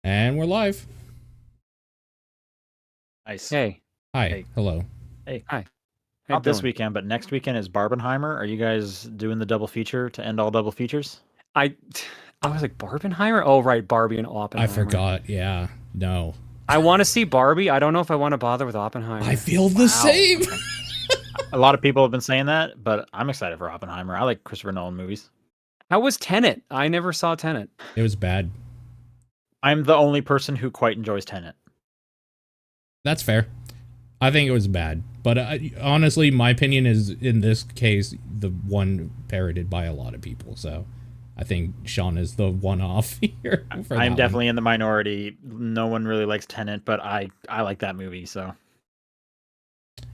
And we're live. Nice. Hey. Hi. Hey. Hello. Hey. Hi. Not this weekend, but next weekend is Barbenheimer. Are you guys doing the double feature to end all double features? I was like, Barbenheimer? Oh, right. Barbie and Oppenheimer. I forgot. Yeah. No. I want to see Barbie. I don't know if I want to bother with Oppenheimer. I feel the same. Okay. A lot of people have been saying that, but I'm excited for Oppenheimer. I like Christopher Nolan movies. How was Tenet? I never saw Tenet. It was bad. I'm the only person who quite enjoys Tenet. That's fair. I think it was bad. But honestly, my opinion is, in this case, the one parroted by a lot of people. So I think Sean is the one-off here. I'm definitely in the minority. No one really likes Tenet, but I like that movie, so.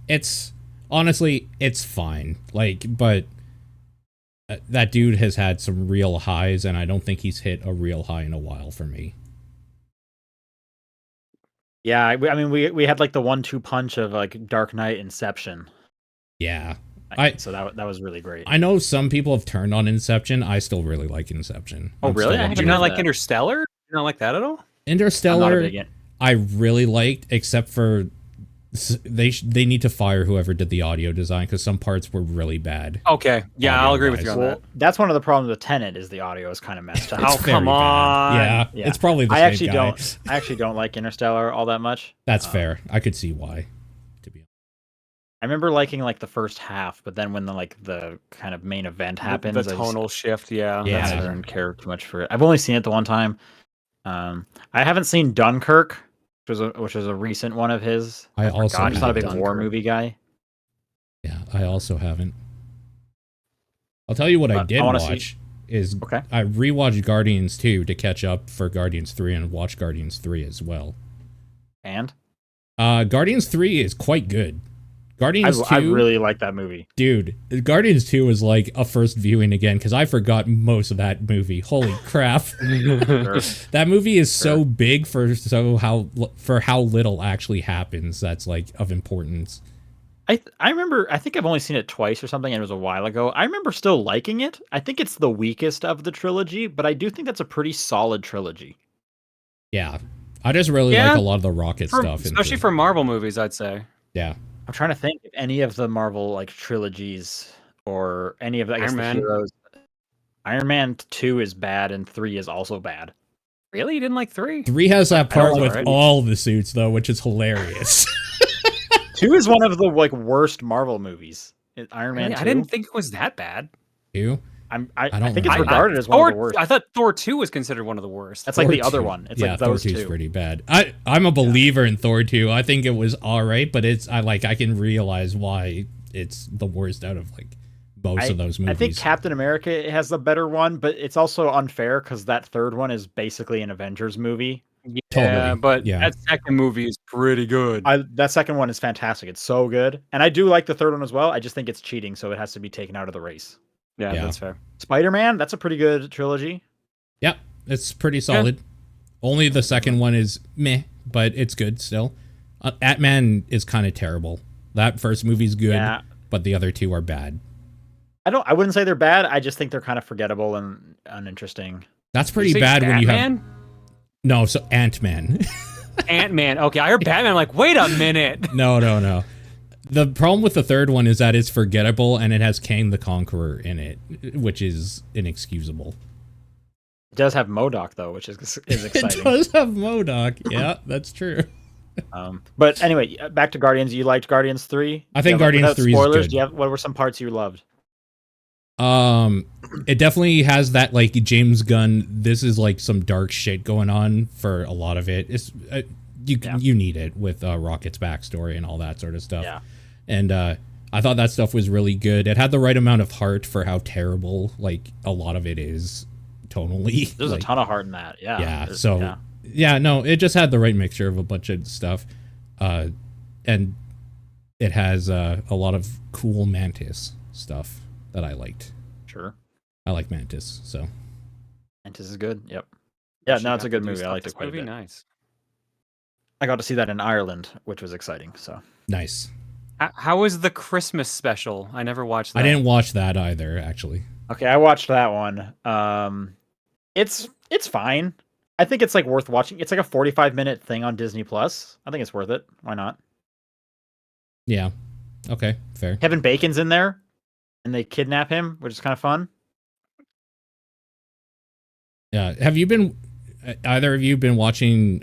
It's, honestly, it's fine. But that dude has had some real highs, and I don't think he's hit a real high in a while for me. Yeah, I mean, we had like the 1-2 punch of like Dark Knight, Inception. Yeah. So that was really great. I know some people have turned on Inception. I still really like Inception. Oh, really? Do you not like Interstellar? You not like that at all? Interstellar, I really liked, except for they need to fire whoever did the audio design, because some parts were really bad. Okay, yeah, I'll agree with you on that. That's one of the problems with Tenet, is the audio is kind of messed up. Oh, come on! Yeah, it's probably the same guy. I actually don't like Interstellar all that much. That's fair. I could see why. To be honest, I remember liking like the first half, but then when the kind of main event happens, the tonal shift, I didn't care too much for it. I've only seen it the one time. I haven't seen Dunkirk, which was a recent one of his. I'm just not a big war movie guy. Yeah, I also haven't. I'll tell you what I did watch is I rewatched Guardians 2 to catch up for Guardians 3 and watch Guardians 3 as well. And? Guardians 3 is quite good. Guardians 2... I really like that movie. Dude, Guardians 2 was like a first viewing again, because I forgot most of that movie. Holy crap. That movie is so big for how little actually happens that's like of importance. I remember, I think I've only seen it twice or something, and it was a while ago. I remember still liking it. I think it's the weakest of the trilogy, but I do think that's a pretty solid trilogy. Yeah. I just really like a lot of the rocket stuff. Especially for Marvel movies, I'd say. Yeah. I'm trying to think if any of the Marvel like trilogies or any of the, the heroes. Iron Man 2 is bad and 3 is also bad. Really? You didn't like 3? 3 has that part with all the suits though, which is hilarious. 2 is one of the like worst Marvel movies. Iron Man 2. I didn't think it was that bad. 2? I think it's regarded as one of the worst. I thought Thor 2 was considered one of the worst. That's like the other one. It's like those Thor 2 is pretty bad. I'm a believer in Thor 2. I think it was alright, but I can realize why it's the worst out of like most of those movies. I think Captain America has the better one, but it's also unfair because that third one is basically an Avengers movie. Yeah, but that second movie is pretty good. That second one is fantastic. It's so good. And I do like the third one as well. I just think it's cheating, so it has to be taken out of the race. Yeah, that's fair. Spider-Man, that's a pretty good trilogy. Yep, it's pretty solid. Yeah. Only the second one is meh, but it's good still. Ant-Man is kind of terrible. That first movie's good, but the other two are bad. I wouldn't say they're bad. I just think they're kind of forgettable and uninteresting. That's pretty bad when you have... No, so Ant-Man. Ant-Man. Okay, I heard Batman. I'm like, wait a minute. No. The problem with the third one is that it's forgettable and it has Kang the Conqueror in it, which is inexcusable. It does have MODOK though, which is exciting. It does have MODOK. Yeah, that's true. But anyway, back to Guardians. You liked Guardians 3? I think Guardians 3 spoilers, is good. What were some parts you loved? It definitely has that like James Gunn. This is like some dark shit going on for a lot of it. It's you need it with Rocket's backstory and all that sort of stuff. Yeah. And I thought that stuff was really good. It had the right amount of heart for how terrible like a lot of it is tonally. There's a ton of heart in that. Yeah. Yeah. So no, it just had the right mixture of a bunch of stuff, and it has a lot of cool Mantis stuff that I liked. Sure. I like Mantis, so. Mantis is good. Yep. Yeah, no, it's a good movie. I liked it quite a bit. Nice. I got to see that in Ireland, which was exciting. So nice. How was the Christmas special? I never watched that. I didn't watch that either, actually. Okay, I watched that one. It's fine. I think it's like worth watching. It's like a 45-minute thing on Disney Plus. I think it's worth it. Why not? Yeah. Okay, fair. Kevin Bacon's in there, and they kidnap him, which is kind of fun. Yeah. Have you been either of you been watching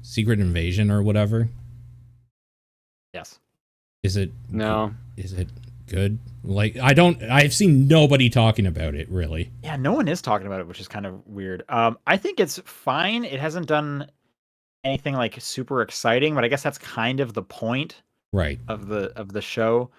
Secret Invasion or whatever? Yes. Is it No. Is it good? Like I've seen nobody talking about it really. Yeah, no one is talking about it, which is kind of weird. I think it's fine. It hasn't done anything like super exciting, but I guess that's kind of the point Right. of the show.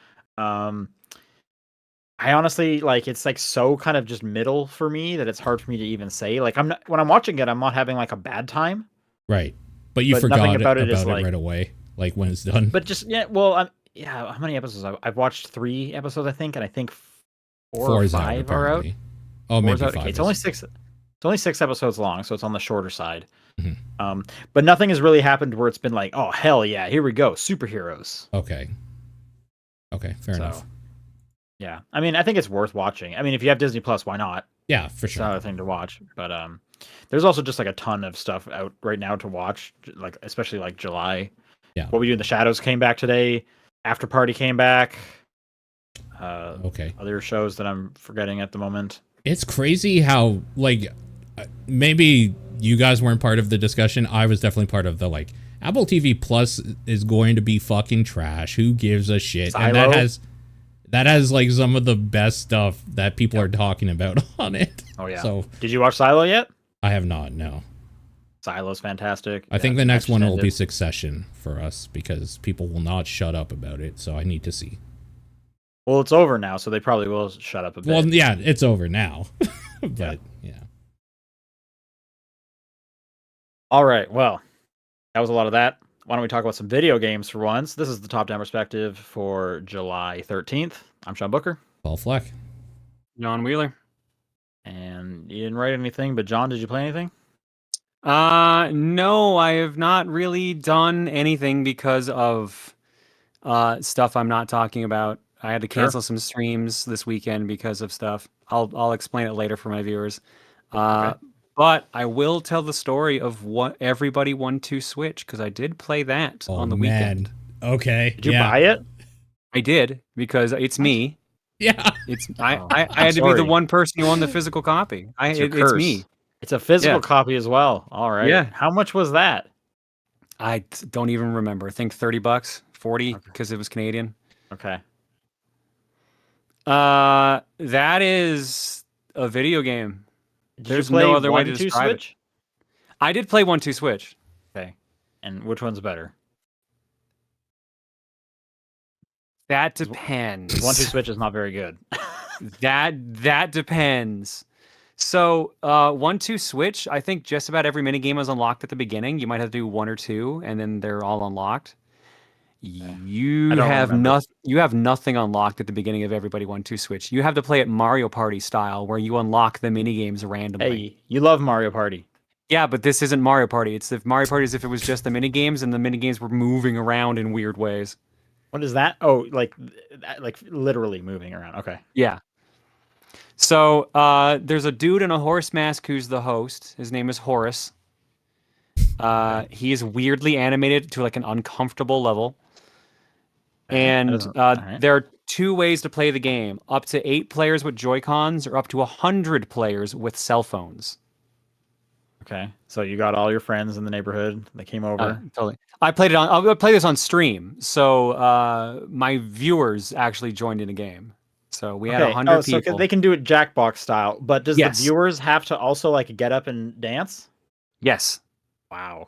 I honestly like it's like so kind of just middle for me that it's hard for me to even say. Like I'm not when I'm watching it, I'm not having like a bad time. Right. But you But forgot nothing about about it it is, like- right away, like when it's done. But just how many episodes? I've watched 3 episodes, I think, and I think 4 or is 5 out, are out. apparently. Oh, 4 maybe is out. 5. Okay, it's only 6. It's only 6 episodes long, so it's on the shorter side. Mhm. But nothing has really happened where it's been like, oh hell yeah, here we go, superheroes. Okay. Okay, fair So, enough. yeah, I mean, I think it's worth watching. I mean, if you have Disney Plus, why not? Yeah, for It's sure. another thing to watch. But there's also just like a ton of stuff out right now to watch, like especially like July. Yeah. What We Do in the Shadows came back today. After Party came back. Okay. Other shows that I'm forgetting at the moment. It's crazy how like maybe you guys weren't part of the discussion. I was definitely part of the like Apple TV Plus is going to be fucking trash. Who gives a shit? Silo? And that has like some of the best stuff that people are talking about on it. Oh yeah. So Did you watch Silo yet? I have not. No. Silo's fantastic. I think the next one will be ended. Succession for us because people will not shut up about it. So I need to see. Well, it's over now, so they probably will shut up a bit. Well, yeah, it's over now. But yeah. All right. Well, that was a lot of that. Why don't we talk about some video games for once? This is the top down perspective for July 13th. I'm Sean Booker. Paul Fleck. John Wheeler. And you didn't write anything, but John, did you play anything? No, I have not really done anything because of stuff I'm not talking about. I had to Sure. cancel some streams this weekend because of stuff. I'll explain it later for my viewers. Okay. But I will tell the story of what Everybody 1-2 Switch because I did play that on the weekend. Okay. Did you buy it? I did because it's me. Yeah. It's Oh, I had to be the sorry. one person who owned the physical copy. It's your It's curse. me. It's a physical Yeah. copy as well. All right. Yeah. How much was that? I don't even remember. I think $30, 40 Okay. because it was Canadian. Okay. That is a video game. Did There's you play no other way 1, to 2 describe it. Switch? I did play 1-2 Switch. Okay. And which one's better? That depends. 1, 2 Switch is not very good. That depends. So 1-2 Switch, I think just about every minigame is unlocked at the beginning. You might have to do 1 or 2, and then they're all unlocked. You I don't have remember. you have nothing unlocked at the beginning of Everybody 1-2 Switch. You have to play it Mario Party style, where you unlock the minigames randomly. Hey, you love Mario Party. Yeah, but this isn't Mario Party. It's if Mario Party is if it was just the minigames, and the minigames were moving around in weird ways. What is that? Oh, like literally moving around. Okay. Yeah. So there's a dude in a horse mask who's the host. His name is Horace. He is weirdly animated to like an uncomfortable level. And alright. there are 2 ways to play the game: up to 8 players with Joy-Cons, or up to 100 players with cell phones. Okay. So you got all your friends in the neighborhood. They came over. Totally. I played it on. I'll play this on stream. So my viewers actually joined in a game. So we had 100 so people. they can do it Jackbox style, but does Yes. the viewers have to also like get up and dance? Yes. Wow.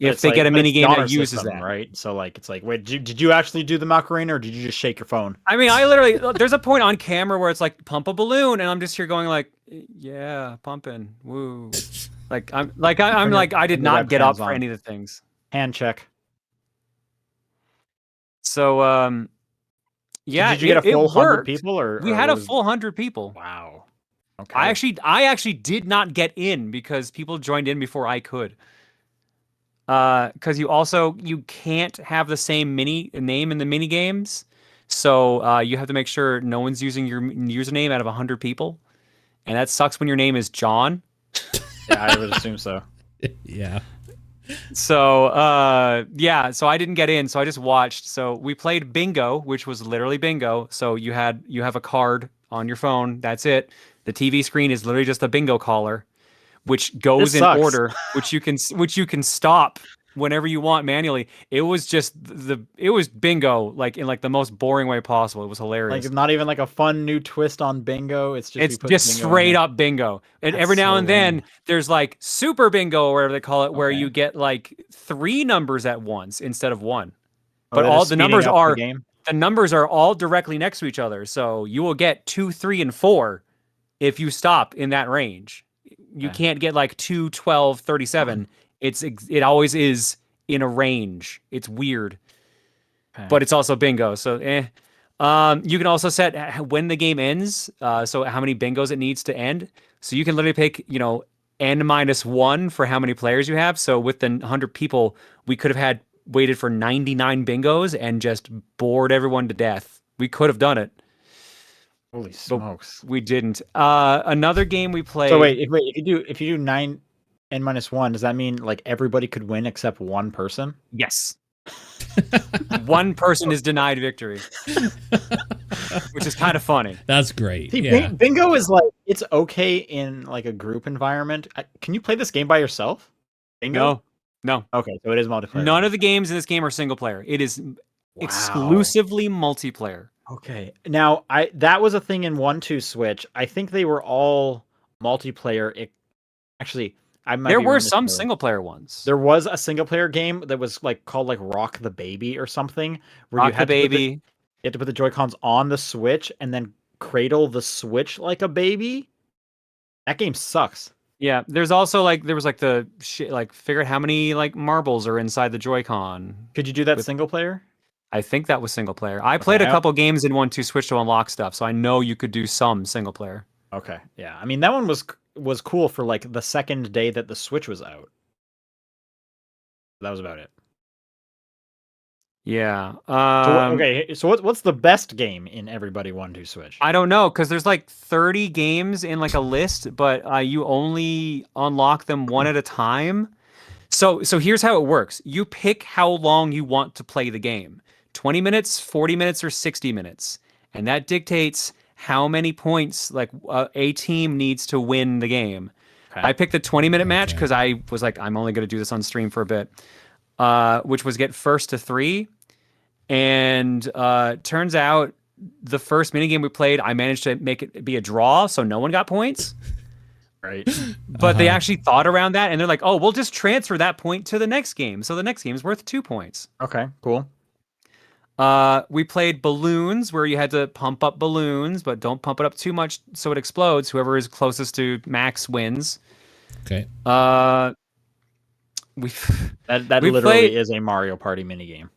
If they get a mini game that uses system, that. right? So like it's like, wait, did you actually do the Macarena or did you just shake your phone? I mean, I literally there's a point on camera where it's like pump a balloon, and I'm just here going like, yeah, pumping, woo. I'm like I did the not get up webcam's for on. any of the things. Hand check. So yeah, Did you get a full it 100 worked. people or We or had a was- full 100 people. Wow. Okay. I actually did not get in because people joined in before I could. Because you can't have the same name in the mini games, so you have to make sure no one's using your username out of 100 people, and that sucks when your name is John. Yeah, I would assume so. Yeah. So so I didn't get in, so I just watched. So we played bingo, which was literally bingo. So you have a card on your phone, that's it. The TV screen is literally just a bingo caller, which goes This in sucks. order, which you can stop whenever you want manually. It was just it was bingo, like in like the most boring way possible. It was hilarious. Like not even like a fun new twist on bingo. It's just It's just straight up bingo. And That's every now so and then lame. there's like super bingo or whatever they call it, where Okay. you get like 3 numbers at once instead of 1. Oh, But they're all just the speeding numbers up are the game. the numbers are all directly next to each other. So you will get 2, 3, and 4 if you stop in that range. You Okay. can't get like 2, 12, 37. It always is in a range. It's weird. Okay. But it's also bingo. So you can also set when the game ends, so how many bingos it needs to end. So you can literally pick, n-1 for how many players you have. So with the 100 people, we could have had waited for 99 bingos and just bored everyone to death. We could have done it. Holy smokes! We didn't. Another game we played. So wait, if you do 9 n-1, does that mean like everybody could win except one person? Yes. One person is denied victory, which is kind of funny. That's great. See, Yeah. bingo is like it's okay in like a group environment. Can you play this game by yourself? Bingo? No. Okay, so it is multiplayer. None of the games in this game are single player. It is exclusively multiplayer. Okay. Now, that was a thing in 1-2 Switch. I think they were all multiplayer. Actually, There were some single player ones. There was a single player game that was like called like Rock the Baby or something, where Rock the Baby. You had to put the Joy-Cons on the Switch and then cradle the Switch like a baby. That game sucks. Yeah, there was like the shit, like figure out how many like marbles are inside the Joy-Con. Could you do that single player? I think that was single player. I played a couple games in 1-2 Switch to unlock stuff, so I know you could do some single player. Okay, yeah. I mean, that one was cool for like the second day that the Switch was out. That was about it. Yeah. So what's the best game in Everybody 1-2 Switch? I don't know, because there's like 30 games in like a list, but you only unlock them one at a time. So here's how it works. You pick how long you want to play the game. 20 minutes, 40 minutes, or 60 minutes. And that dictates how many points like a team needs to win the game. Okay. I picked the 20-minute match because I was like, I'm only going to do this on stream for a bit, which was get first to 3. And turns out the first minigame we played, I managed to make it be a draw, so no one got points. Right. But they actually thought around that, and they're like, oh, we'll just transfer that point to the next game. So the next game is worth 2 points. Okay, cool. We played balloons, where you had to pump up balloons, but don't pump it up too much so it explodes. Whoever is closest to max wins. Okay. That literally is a Mario Party minigame.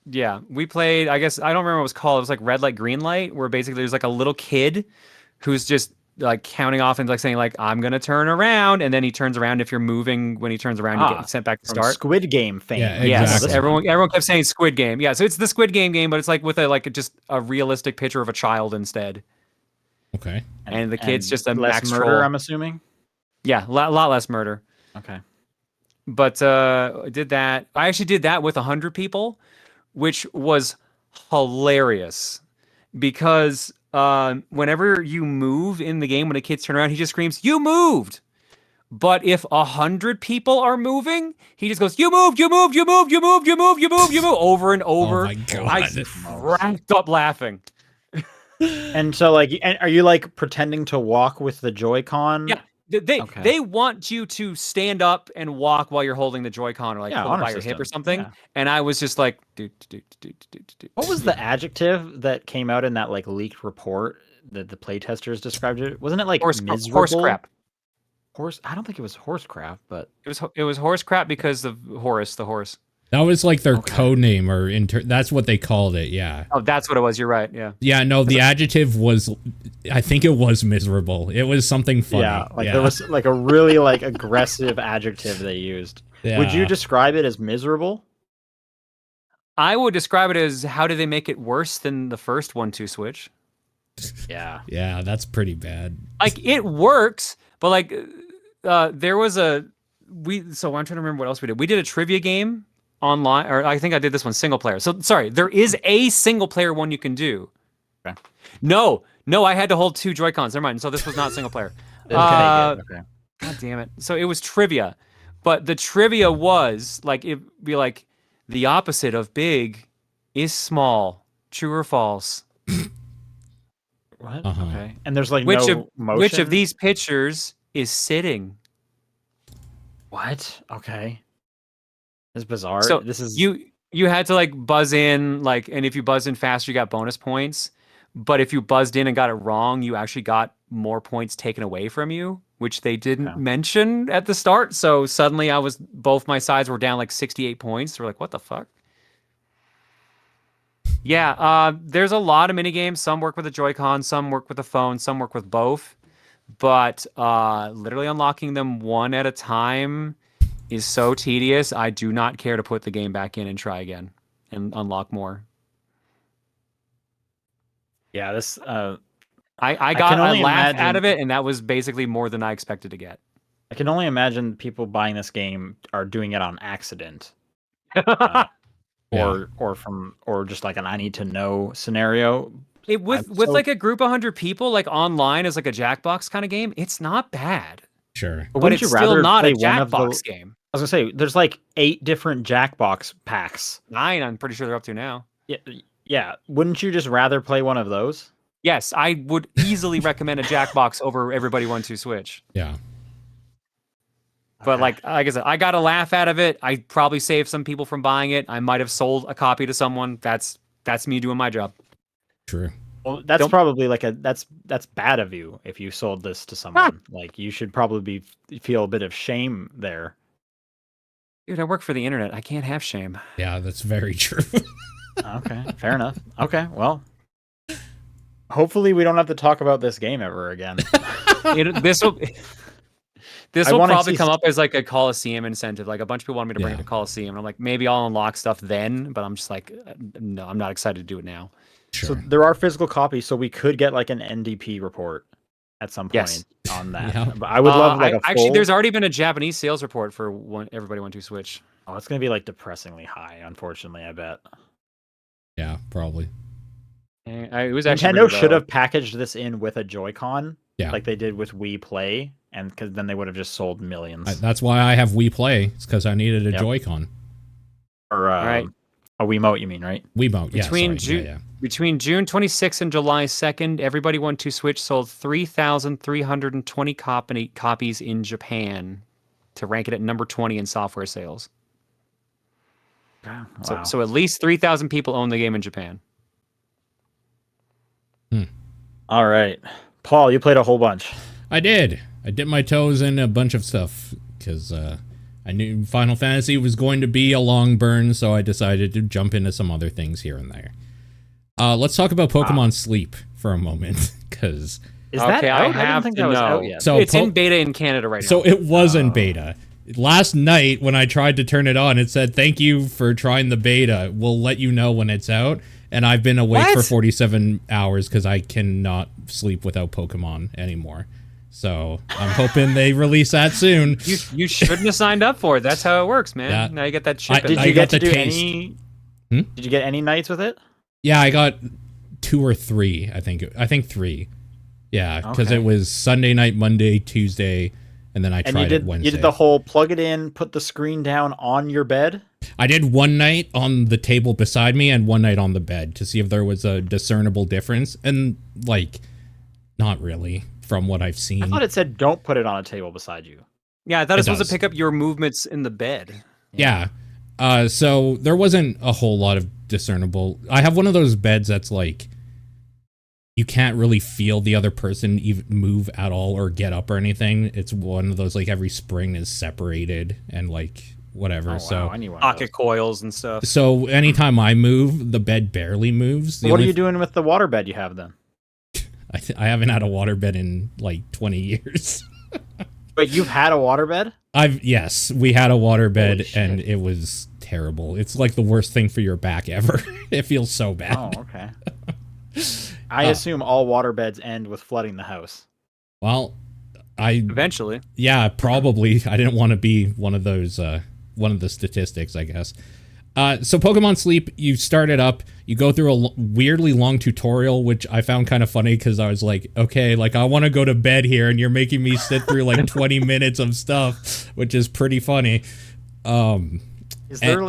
Yeah, we played, I guess, I don't remember what it was called. It was like red light, green light, where basically there's like a little kid who's just like counting off and like saying like, I'm going to turn around. And then he turns around. If you're moving, when he turns around, you get sent back to start. Squid Game fame. Yeah, yes, everyone kept saying Squid Game. Yeah, so it's the Squid Game, but it's like with just a realistic picture of a child instead. Okay. And the kid's just a less max murder, troll. I'm assuming? Yeah, a lot less murder. Okay. But I did that. I actually did that with 100 people, which was hilarious because whenever you move in the game, when a kid's turn around, he just screams, "You moved!" But if 100 people are moving, he just goes, "You moved, you moved, you moved, you moved, you moved, you moved, you moved," over and over. Oh my God. I cracked up laughing. And so, like, are you like pretending to walk with the Joy-Con? Yeah. They want you to stand up and walk while you're holding the Joy-Con or like hold it by your hip or something. Yeah. And I was just like, What was the adjective that came out in that like leaked report that the playtesters described it? Wasn't it like horse crap? I don't think it was horse crap, but it was horse crap because of Horus, the horse. That was like their code name, or that's what they called it. Yeah. Oh, that's what it was. You're right. Yeah. Yeah. No, the adjective was, I think it was miserable. It was something funny. Yeah. There was like a really like aggressive adjective they used. Yeah. Would you describe it as miserable? I would describe it as, how did they make it worse than the first 1-2 Switch? Yeah. Yeah, that's pretty bad. Like, it works, but like there was a So I'm trying to remember what else we did. We did a trivia game online, or I think I did this one single player. So sorry, there is a single player one you can do. Okay. No, I had to hold 2 Joy-Cons. Never mind. So this was not single player. Okay. God damn it. So it was trivia, but the trivia was like it'd be like the opposite of big is small. True or false? What? Uh-huh. Okay. And there's like Which no motion? which of these pictures is sitting? What? Okay. This is bizarre. So this is you had to like buzz in, like, and if you buzzed in faster, you got bonus points. But if you buzzed in and got it wrong, you actually got more points taken away from you, which they didn't mention at the start. So suddenly both my sides were down like 68 points. We're like, what the fuck? Yeah, there's a lot of mini games. Some work with a Joy-Con, some work with a phone, some work with both. But literally unlocking them one at a time is so tedious. I do not care to put the game back in and try again and unlock more. Yeah, this I got a laugh out of it, and that was basically more than I expected to get. I can only imagine people buying this game are doing it on accident. Or just like an I need to know scenario. With like a group of 100 people, like online as like a Jackbox kind of game, it's not bad. Sure. But it's still not a Jackbox game. I was gonna say there's like 8 different Jackbox packs. 9, I'm pretty sure they're up to now. Yeah. Wouldn't you just rather play one of those? Yes, I would easily recommend a Jackbox over Everybody 1-2 Switch. Yeah. But like I said, I got a laugh out of it. I probably saved some people from buying it. I might have sold a copy to someone. That's me doing my job. True. Well, that's probably like that's bad of you if you sold this to someone. Like you should probably feel a bit of shame there. Dude, I work for the internet. I can't have shame. Yeah, that's very true. Okay, fair enough. Okay, well, hopefully we don't have to talk about this game ever again. This will probably come up as like a Coliseum incentive. Like a bunch of people want me to bring it to Coliseum, and I'm like, maybe I'll unlock stuff then. But I'm just like, no, I'm not excited to do it now. Sure. So there are physical copies, so we could get like an NDP report at some point on that. Yeah. But I would love like a full... Actually, there's already been a Japanese sales report for Everybody 1-2 Switch. Oh, it's gonna be like depressingly high, unfortunately. I bet. Yeah, probably. It was actually Nintendo should have packaged this in with a Joy-Con, yeah, like they did with Wii Play, and because then they would have just sold millions. That's why I have Wii Play. It's because I needed a Joy-Con. Or a Wiimote, you mean, right? Wiimote, Between June 26th and July 2nd, Everybody 1-2 Switch sold 3,320 copies in Japan to rank it at number 20 in software sales. Wow. So at least 3,000 people own the game in Japan. All right. Paul, you played a whole bunch. I did. I dipped my toes in a bunch of stuff because I knew Final Fantasy was going to be a long burn, so I decided to jump into some other things here and there. Let's talk about Pokemon Sleep for a moment, because... Is that out? I don't think that was out yet. So it's in beta in Canada right now. So it was in beta. Last night, when I tried to turn it on, it said, "Thank you for trying the beta. We'll let you know when it's out." And I've been awake for 47 hours because I cannot sleep without Pokemon anymore. So I'm hoping they release that soon. You shouldn't have signed up for it. That's how it works, man. Yeah. Now you get that chip. Did you get to do any? Did you get any nights with it? Yeah, I got 2 or 3. I think 3. Yeah, because it was Sunday night, Monday, Tuesday, and then I tried it Wednesday. You did the whole plug it in, put the screen down on your bed? I did one night on the table beside me and one night on the bed to see if there was a discernible difference. And, like, not really from what I've seen. I thought it said don't put it on a table beside you. Yeah, I thought it was supposed to pick up your movements in the bed. Yeah. So there wasn't a whole lot of discernible. I have one of those beds that's like, you can't really feel the other person even move at all or get up or anything. It's one of those, like, every spring is separated and, like, whatever. Pocket coils and stuff. So anytime I move, the bed barely moves. What are you doing with the waterbed you have then? I haven't had a waterbed in, like, 20 years. Wait, you've had a waterbed? Yes, we had a waterbed and it was terrible. It's like the worst thing for your back ever. It feels so bad. Oh, okay. I assume all waterbeds end with flooding the house. Well, Eventually. Yeah, probably. I didn't want to be one of those, one of the statistics, I guess. So Pokemon Sleep, you start it up, you go through a weirdly long tutorial, which I found kind of funny because I was like, okay, like I want to go to bed here and you're making me sit through like 20 minutes of stuff, which is pretty funny. Is there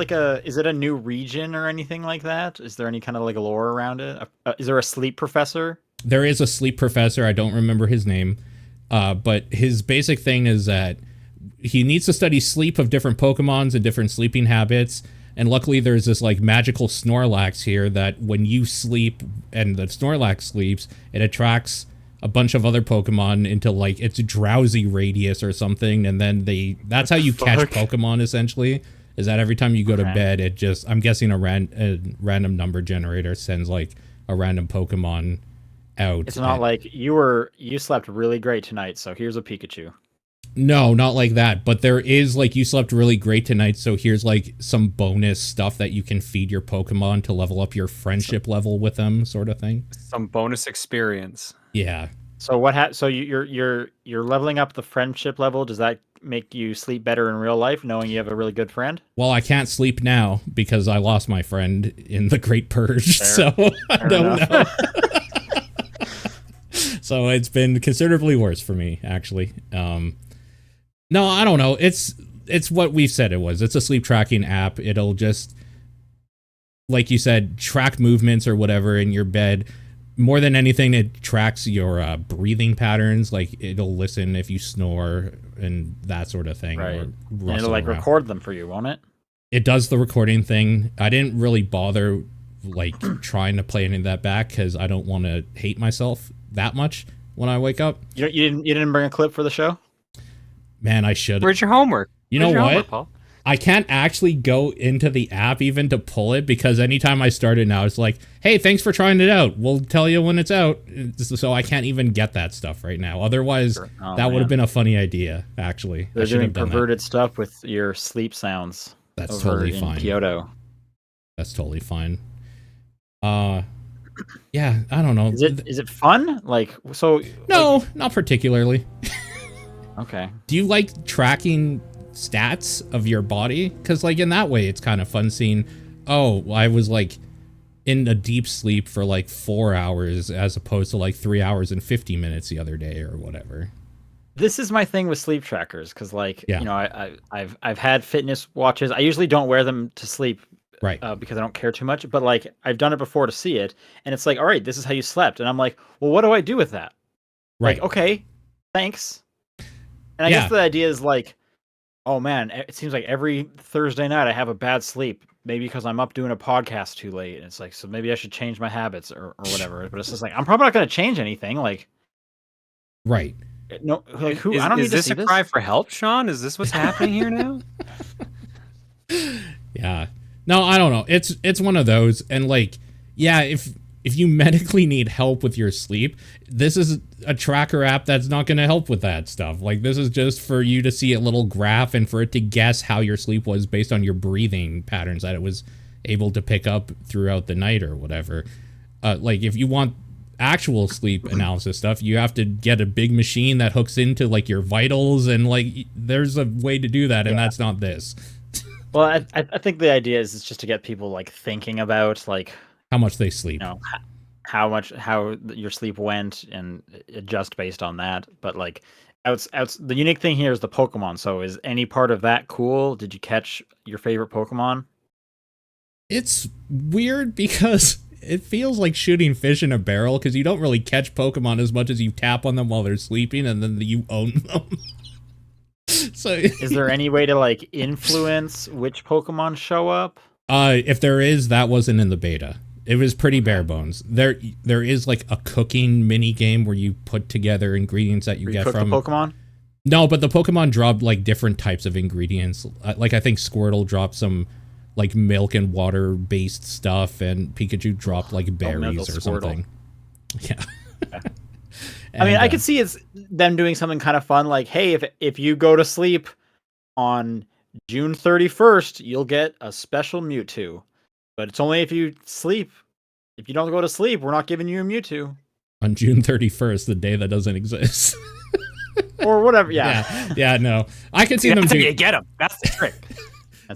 is it a new region or anything like that? Is there any kind of like lore around it? Is there a sleep professor? There is a sleep professor. I don't remember his name. But his basic thing is that he needs to study sleep of different Pokemons and different sleeping habits. And luckily there's this like magical Snorlax here that when you sleep and the Snorlax sleeps, it attracts a bunch of other Pokemon into like its drowsy radius or something. And then that's how you catch Pokemon essentially, is that every time you go to bed, it just, I'm guessing a random number generator sends like a random Pokemon out. It's not like you slept really great tonight, so here's a Pikachu. No, not like that. But there is like, you slept really great tonight, so here's like some bonus stuff that you can feed your Pokemon to level up your friendship level with them, sort of thing. Some bonus experience. Yeah. So so you're leveling up the friendship level. Does that make you sleep better in real life, knowing you have a really good friend? Well, I can't sleep now because I lost my friend in the Great Purge, so I don't know. So it's been considerably worse for me, actually. No, I don't know. It's what we've said it was. It's a sleep tracking app. It'll just, like you said, track movements or whatever in your bed. More than anything, it tracks your breathing patterns. Like, it'll listen if you snore and that sort of thing. Right. Or and it'll like record them for you, won't it? It does the recording thing. I didn't really bother like trying to play any of that back because I don't want to hate myself that much when I wake up. You didn't bring a clip for the show? Man, I should. Where's your homework? You know what? Paul? I can't actually go into the app even to pull it because anytime I start it now, it's like, hey, thanks for trying it out. We'll tell you when it's out. So I can't even get that stuff right now. Otherwise, that would have been a funny idea, actually. They're doing perverted stuff with your sleep sounds. That's totally fine. Kyoto. That's totally fine. Yeah, I don't know. Is it fun? Like, so? No, not particularly. Okay. Do you like tracking stats of your body? Because like in that way, it's kind of fun seeing, oh, I was like in a deep sleep for like 4 hours as opposed to like 3 hours and 50 minutes the other day or whatever. This is my thing with sleep trackers because like, you know, I've had fitness watches. I usually don't wear them to sleep. Right. Because I don't care too much. But like I've done it before to see it. And it's like, all right, this is how you slept. And I'm like, well, what do I do with that? Right. Like, okay, thanks. And I guess the idea is like, oh man, it seems like every Thursday night I have a bad sleep. Maybe because I'm up doing a podcast too late. And it's like, so maybe I should change my habits or whatever. But it's just like, I'm probably not going to change anything. Like, right. No, like who? I don't need to see this. Is this a cry for help, Sean? Is this what's happening here now? Yeah. No, I don't know. It's one of those. And like, yeah, if you medically need help with your sleep, this is a tracker app that's not going to help with that stuff. Like, this is just for you to see a little graph and for it to guess how your sleep was based on your breathing patterns that it was able to pick up throughout the night or whatever. Like, if you want actual sleep analysis stuff, you have to get a big machine that hooks into like your vitals, and like there's a way to do that, and that's not this. Well, I think the idea is just to get people like thinking about like how much they sleep, you know, how your sleep went, and adjust based on that. But like, the unique thing here is the Pokemon. So is any part of that cool? Did you catch your favorite Pokemon? It's weird because it feels like shooting fish in a barrel because you don't really catch Pokemon as much as you tap on them while they're sleeping and then you own them. So is there any way to like influence which Pokemon show up? If there is, that wasn't in the beta. It was pretty bare bones. There is like a cooking mini game where you put together ingredients that you get from the Pokemon. No, but the Pokemon dropped like different types of ingredients. Like I think Squirtle dropped some like milk and water based stuff, and Pikachu dropped like berries or something. Yeah. I mean, I could see it's them doing something kind of fun, like, hey, if you go to sleep on June 31st, you'll get a special Mewtwo. But it's only if you sleep. If you don't go to sleep, we're not giving you a Mewtwo. On June 31st, the day that doesn't exist. or whatever. Yeah. Yeah, no. I can see them That's how you doing. get them. That's the trick.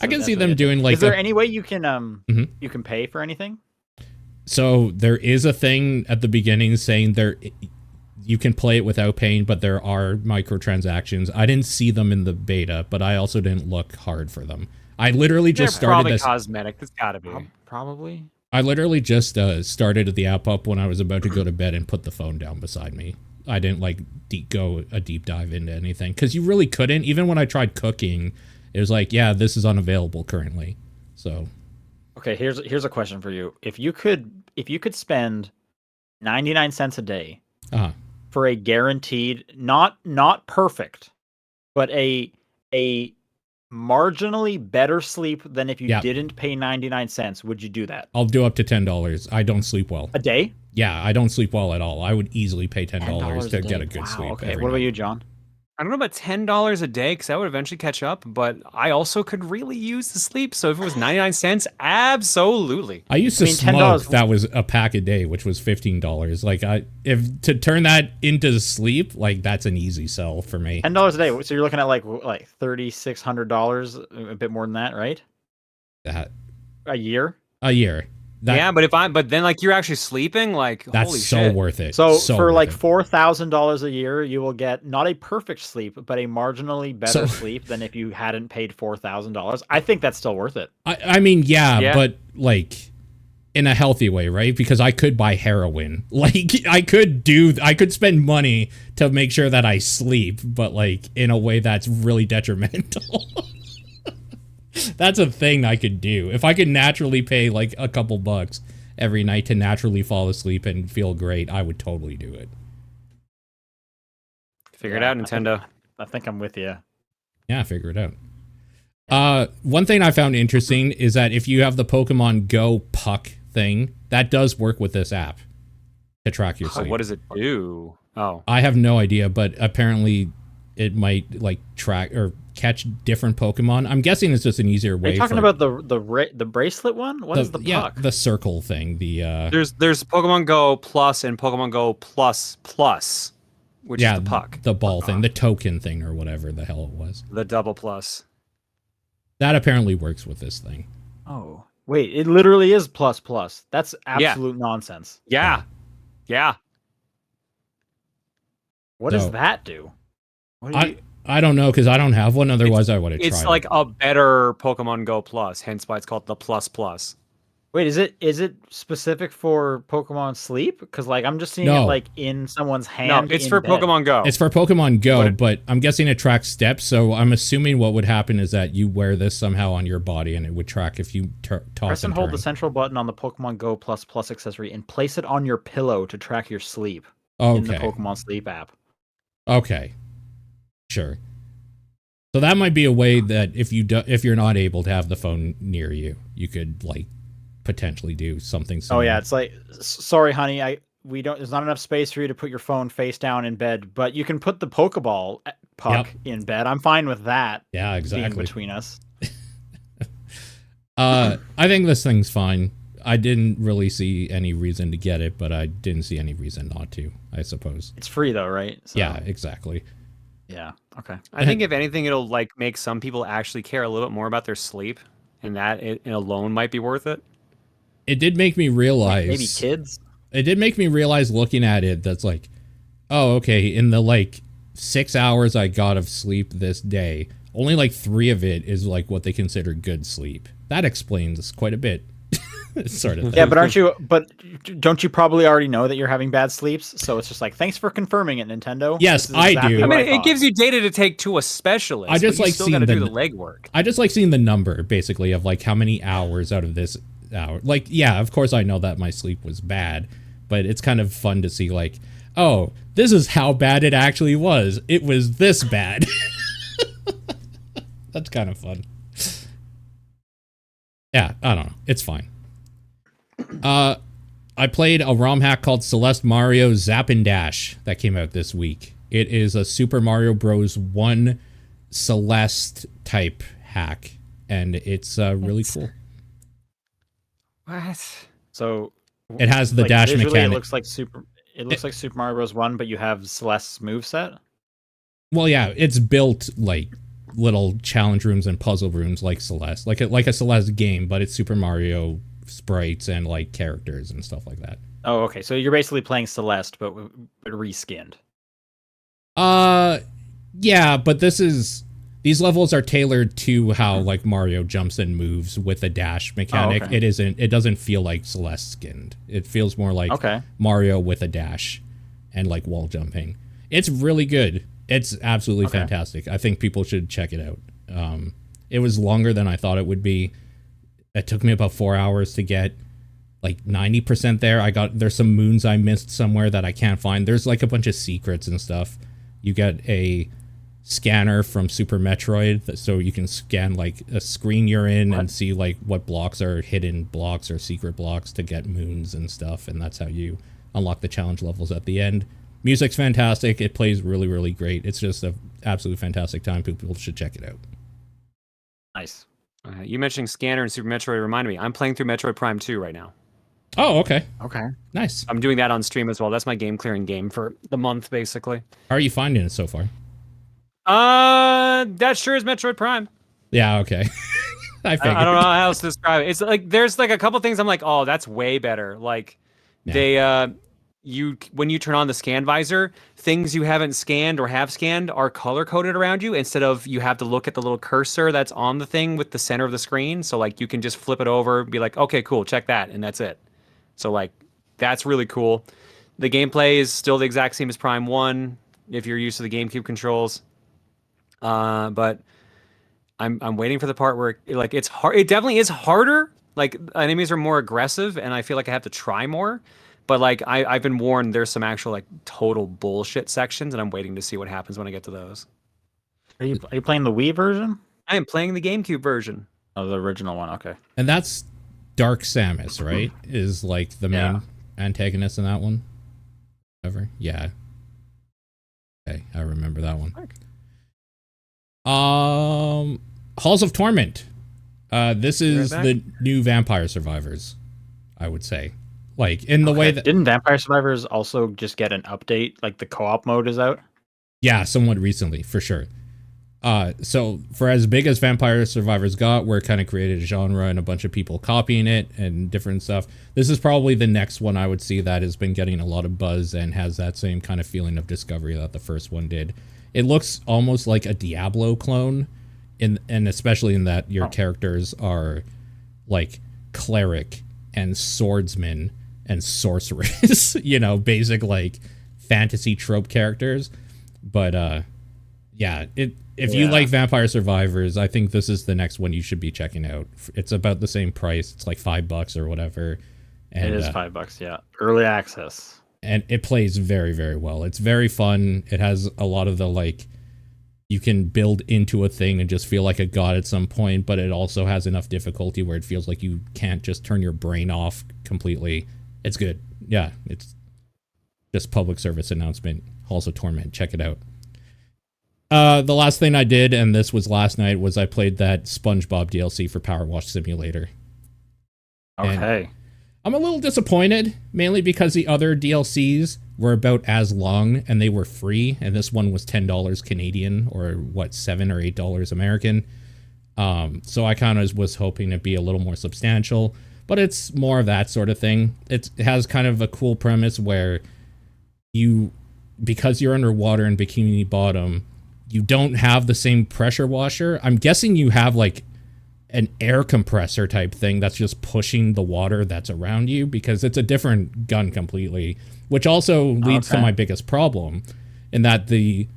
I can see them doing like. Is there any way you can Mhm. you can pay for anything? So there is a thing at the beginning saying you can play it without paying, but there are microtransactions. I didn't see them in the beta, but I also didn't look hard for them. I literally just They're started probably this. cosmetic. It's gotta be. Probably. I literally just started the app up when I was about to go to bed and put the phone down beside me. I didn't like go a deep dive into anything because you really couldn't. Even when I tried cooking, it was like, yeah, this is unavailable currently. So, okay, here's a question for you. If you could spend 99 cents a day for a guaranteed, not perfect, but a marginally better sleep than if you didn't pay 99 cents, would you do that? I'll do up to $10. I don't sleep well. A day? Yeah, I don't sleep well at all. I would easily pay $10 to get a good sleep. Okay, what about you, John? I don't know about $10 a day because that would eventually catch up, but I also could really use the sleep. So if it was 99 cents, absolutely. I used to smoke that was a pack a day, which was $15. Like if to turn that into sleep, like that's an easy sell for me. $10 a day. So you're looking at like $3,600, a bit more than that, right? That a year. A year. Yeah, but then like you're actually sleeping, like that's holy so shit. worth it. So for like $4,000 a year, you will get not a perfect sleep, but a marginally better sleep than if you hadn't paid $4,000. I think that's still worth it. I mean, yeah, but like in a healthy way, right? Because I could buy heroin. Like I could spend money to make sure that I sleep, but like in a way that's really detrimental. That's a thing I could do. If I could naturally pay like a couple bucks every night to naturally fall asleep and feel great, I would totally do it. Figure it out, Nintendo. I think I'm with you. Yeah, figure it out. One thing I found interesting is that if you have the Pokemon Go puck thing, that does work with this app to track your sleep. What does it do? Oh, I have no idea, but apparently it might like track or catch different Pokemon. I'm guessing it's just an easier way. Are you talking about the bracelet one? What is the puck? Yeah, the circle thing. The there's Pokemon Go Plus and Pokemon Go Plus Plus, which is the puck, the ball thing, the token thing, or whatever the hell it was. The double plus. That apparently works with this thing. Oh wait, it literally is plus plus. That's absolute nonsense. Yeah. What does that do? I don't know because I don't have one. Otherwise, I would have tried. It's like a better Pokemon Go Plus, hence why it's called the Plus Plus. Wait, is it specific for Pokemon Sleep? Because like I'm just seeing it like in someone's hand. No, it's for Pokemon Go. It's for Pokemon Go, but I'm guessing it tracks steps. So I'm assuming what would happen is that you wear this somehow on your body, and it would track if you toss Press and hold turn. the central button on the Pokemon Go Plus accessory and place it on your pillow to track your sleep. Okay. In the Pokemon Sleep app. Okay. Sure. So that might be a way that if you're not able to have the phone near you, you could like potentially do something similar. Oh yeah, it's like, sorry honey, there's not enough space for you to put your phone face down in bed, but you can put the Pokeball puck in bed. I'm fine with that. Yeah, exactly. Being between us. I think this thing's fine. I didn't really see any reason to get it, but I didn't see any reason not to, I suppose. It's free though, right? So, yeah, exactly. Yeah. Okay. I think if anything, it'll like make some people actually care a little bit more about their sleep, and that it alone might be worth it. It did make me realize. Maybe kids. It did make me realize looking at it that's like, oh, okay. In the like 6 hours I got of sleep this day, only like 3 of it is like what they consider good sleep. That explains quite a bit. Sort of thing. Yeah, but don't you probably already know that you're having bad sleeps? So it's just like, thanks for confirming it, Nintendo. Yes, I do. I mean, it gives you data to take to a specialist. I just like still got to do the legwork. I just like seeing the number basically of like how many hours out of this hour. Like, yeah, of course I know that my sleep was bad, but it's kind of fun to see like, oh, this is how bad it actually was. It was this bad. That's kind of fun. Yeah, I don't know. It's fine. I played a ROM hack called Celeste Mario Zap and Dash that came out this week. It is a Super Mario Bros. 1 Celeste type hack, and it's really cool. What? So it has the like, dash visually, mechanic. It looks like Super Mario Bros. 1, but you have Celeste's moveset. Well, yeah, it's built like little challenge rooms and puzzle rooms like Celeste, like a Celeste game, but it's Super Mario sprites and like characters and stuff like that. Oh, okay. So you're basically playing Celeste, but reskinned. Yeah, but these levels are tailored to how like Mario jumps and moves with a dash mechanic. Oh, okay. It doesn't feel like Celeste skinned. It feels more like Mario with a dash and like wall jumping. It's really good. It's absolutely fantastic. I think people should check it out. It was longer than I thought it would be. It took me about 4 hours to get like 90% there. There's some moons I missed somewhere that I can't find. There's like a bunch of secrets and stuff. You get a scanner from Super Metroid, so you can scan like a screen you're in and see like what blocks are hidden blocks or secret blocks to get moons and stuff, and that's how you unlock the challenge levels at the end. Music's fantastic. It plays really, really great. It's just an absolutely fantastic time. People should check it out. Nice. You mentioning Scanner and Super Metroid reminded me. I'm playing through Metroid Prime 2 right now. Oh, okay. Okay. Nice. I'm doing that on stream as well. That's my game clearing game for the month, basically. How are you finding it so far? That sure is Metroid Prime. Yeah, okay. I figured. I don't know how else to describe it. It's like there's like a couple things I'm like, oh, that's way better. Like when you turn on the scan visor, things you haven't scanned or have scanned are color coded around you instead of you have to look at the little cursor that's on the thing with the center of the screen. So like you can just flip it over, be like, okay, cool, check that, and that's it. So like that's really cool. The gameplay is still the exact same as Prime 1 if you're used to the GameCube controls. But I'm waiting for the part where it's hard. It definitely is harder. Like enemies are more aggressive, and I feel like I have to try more. But like I've been warned, there's some actual like total bullshit sections, and I'm waiting to see what happens when I get to those. Are you playing the Wii version? I am playing the GameCube version. Oh, the original one. Okay. And that's Dark Samus, right? Is like the main antagonist in that one. Ever? Yeah. Okay, I remember that one. Halls of Torment. This is the new Vampire Survivors, I would say. Like in the way that didn't Vampire Survivors also just get an update? Like the co-op mode is out? Yeah, somewhat recently, for sure. So for as big as Vampire Survivors got, where it kind of created a genre and a bunch of people copying it and different stuff, this is probably the next one I would see that has been getting a lot of buzz and has that same kind of feeling of discovery that the first one did. It looks almost like a Diablo clone, and especially in that your characters are like cleric and swordsman and sorceress, you know, basic like fantasy trope characters. But if you like Vampire Survivors, I think this is the next one you should be checking out. It's about the same price. It's like $5 or whatever. And, it is $5, yeah. Early access. And it plays very, very well. It's very fun. It has a lot of the like, you can build into a thing and just feel like a god at some point, but it also has enough difficulty where it feels like you can't just turn your brain off completely. It's good. Yeah, it's just public service announcement. Halls of Torment. Check it out. The last thing I did, and this was last night, was I played that SpongeBob DLC for Power Wash Simulator. Okay. And I'm a little disappointed, mainly because the other DLCs were about as long and they were free, and this one was $10 Canadian, or what, $7 or $8 American. So I kind of was hoping to be a little more substantial, but it's more of that sort of thing. It has kind of a cool premise where because you're underwater in Bikini Bottom, you don't have the same pressure washer. I'm guessing you have like an air compressor type thing that's just pushing the water that's around you, because it's a different gun completely, which also leads to my biggest problem in that the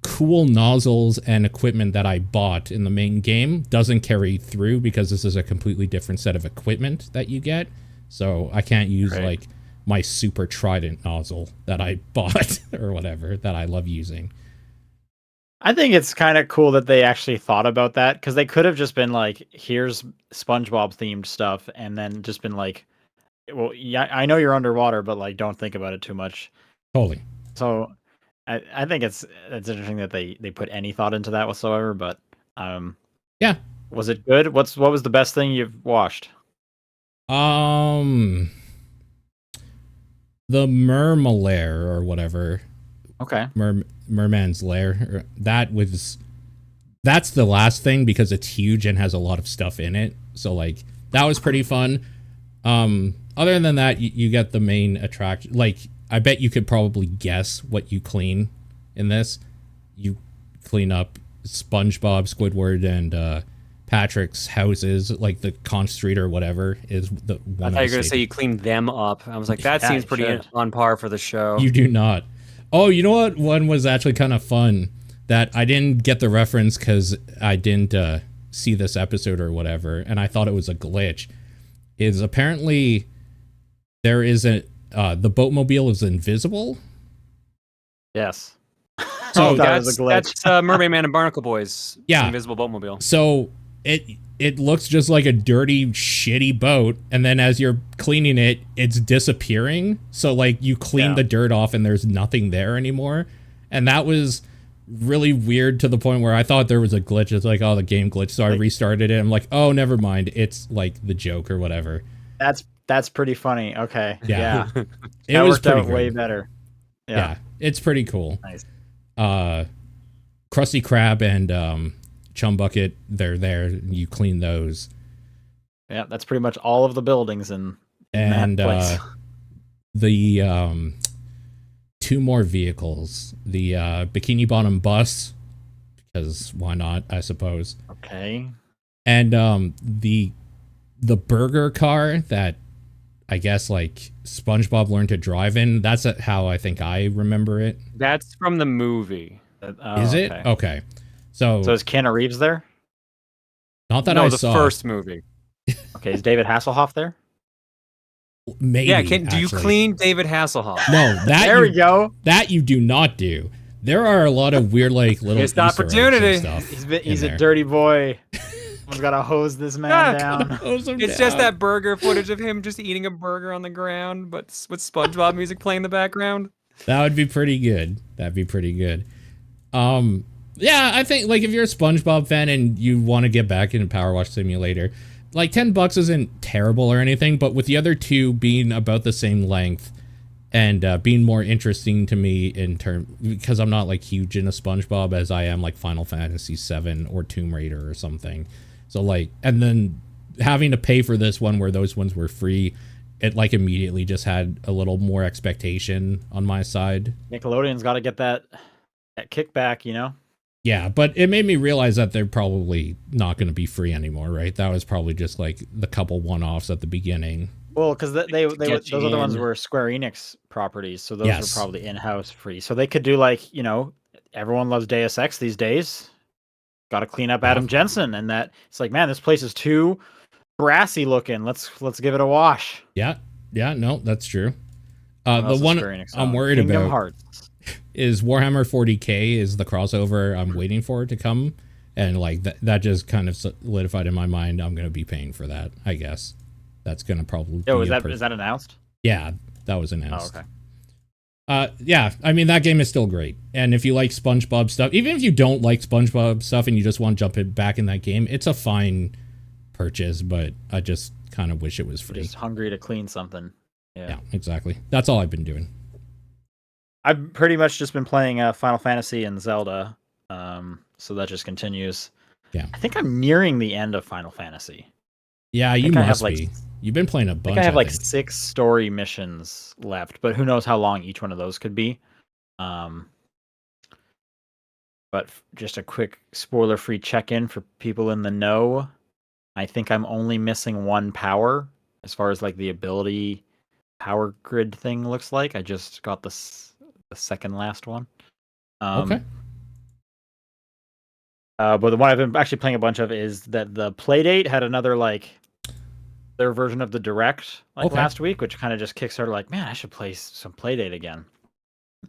cool nozzles and equipment that I bought in the main game doesn't carry through, because this is a completely different set of equipment that you get. So I can't use like my super trident nozzle that I bought or whatever that I love using. I think it's kind of cool that they actually thought about that, because they could have just been like, here's SpongeBob themed stuff, and then just been like, well, yeah, I know you're underwater, but like, don't think about it too much. Totally. So I think it's interesting that they put any thought into that whatsoever, but yeah. Was it good? What was the best thing you've watched? The Mermans Lair or whatever. Okay. Merman's Lair. That's the last thing because it's huge and has a lot of stuff in it. So like that was pretty fun. Other than that, you get the main attraction. Like I bet you could probably guess what you clean in this. You clean up SpongeBob, Squidward, and Patrick's houses, like the Conch Street or whatever is the one. I thought you were gonna say you cleaned them up. I was like, that seems pretty on par for the show. You do not. Oh, you know what? One was actually kind of fun that I didn't get the reference because I didn't see this episode or whatever, and I thought it was a glitch. Is apparently there is the boatmobile is invisible. Yes. So that's Mermaid Man and Barnacle Boys. Yeah. Invisible boatmobile. So it looks just like a dirty, shitty boat, and then as you're cleaning it, it's disappearing. So like you clean the dirt off, and there's nothing there anymore, and that was really weird to the point where I thought there was a glitch. It's like, oh, the game glitched, so I restarted it. I'm like, oh, never mind. It's like the joke or whatever. That's pretty funny. Okay. Yeah. It was worked out pretty way better. Yeah, it's pretty cool. Nice. Krusty Krab and Chum Bucket, they're there. You clean those. Yeah, that's pretty much all of the buildings in that place. The two more vehicles. The Bikini Bottom bus, because why not, I suppose. Okay. And the burger car that I guess like SpongeBob learned to drive in. That's how I think I remember it. That's from the movie. Is it? Okay. So is Keanu Reeves there? Not that I saw. No, the first movie. Okay, is David Hasselhoff there? Maybe. Yeah, do you clean David Hasselhoff? No, that there we go. That you do not do. There are a lot of weird, like little missed opportunity. Stuff he's a dirty boy. Someone's gotta hose this man down. It's just that burger footage of him just eating a burger on the ground, but with SpongeBob music playing in the background. That would be pretty good. That'd be pretty good. Yeah, I think like if you're a SpongeBob fan and you want to get back into Power Wash Simulator, like $10 isn't terrible or anything, but with the other two being about the same length and being more interesting to me in term because I'm not like huge into SpongeBob as I am like Final Fantasy VII or Tomb Raider or something. So like, and then having to pay for this one where those ones were free, it like immediately just had a little more expectation on my side. Nickelodeon's got to get that kickback, you know? Yeah, but it made me realize that they're probably not going to be free anymore, right? That was probably just like the couple one-offs at the beginning. Well, because those other ones were Square Enix properties, so those were probably in-house free. So they could do like, you know, everyone loves Deus Ex these days. Got to clean up Adam Jensen, and that it's like, man, this place is too brassy looking. Let's give it a wash. Yeah, no, that's true. The one I'm worried Kingdom about Hearts. Is Warhammer 40K is the crossover I'm waiting for to come, and like that just kind of solidified in my mind. I'm going to be paying for that, I guess. That's going to probably. Oh, is that announced? Yeah, that was announced. Oh, okay. Yeah, I mean, that game is still great. And if you like SpongeBob stuff, even if you don't like SpongeBob stuff and you just want to jump back in that game, it's a fine purchase, but I just kind of wish it was free. Just hungry to clean something. Yeah, exactly. That's all I've been doing. I've pretty much just been playing Final Fantasy and Zelda, so that just continues. Yeah. I think I'm nearing the end of Final Fantasy. Yeah, you must be. You've been playing a bunch. I have 6 story missions left, but who knows how long each one of those could be. But just a quick spoiler-free check-in for people in the know. I think I'm only missing 1 power as far as like the ability power grid thing looks like. I just got the second last one. Okay. But the one I've been actually playing a bunch of is that the Playdate had another like their version of the Direct last week, which kind of just kickstarted like, man, I should play some Playdate again.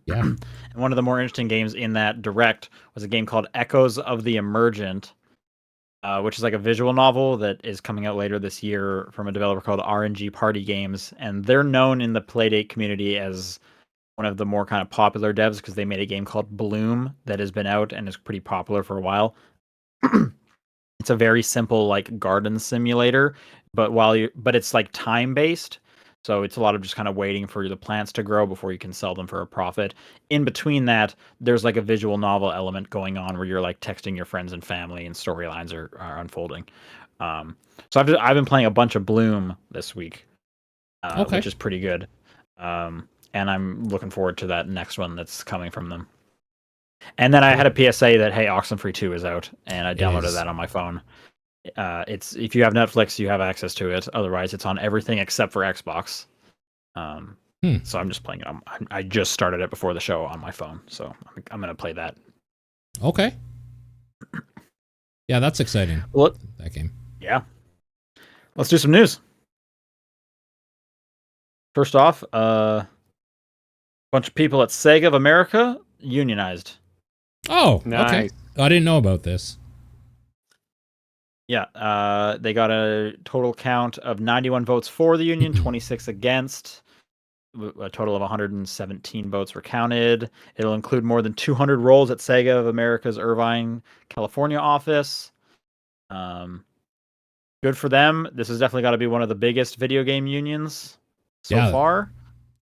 Yeah. And one of the more interesting games in that Direct was a game called Echoes of the Emergent, which is like a visual novel that is coming out later this year from a developer called RNG Party Games, and they're known in the Playdate community as one of the more kind of popular devs because they made a game called Bloom that has been out and is pretty popular for a while. It's a very simple like garden simulator, but it's like time based. So it's a lot of just kind of waiting for the plants to grow before you can sell them for a profit. In between that, there's like a visual novel element going on where you're like texting your friends and family, and storylines are unfolding. So I've been playing a bunch of Bloom this week, which is pretty good. And I'm looking forward to that next one that's coming from them. And then I had a PSA that, hey, Oxenfree 2 is out, and I downloaded that on my phone. It's if you have Netflix, you have access to it. Otherwise, it's on everything except for Xbox. So I'm just playing it. I just started it before the show on my phone, so I'm gonna play that. Okay. Yeah, that's exciting. Well, that game. Yeah. Let's do some news. First off, a bunch of people at Sega of America unionized. Oh, nice. Okay. I didn't know about this. Yeah, they got a total count of 91 votes for the union, 26 against. A total of 117 votes were counted. It'll include more than 200 roles at Sega of America's Irvine, California office. Good for them. This has definitely got to be one of the biggest video game unions so far.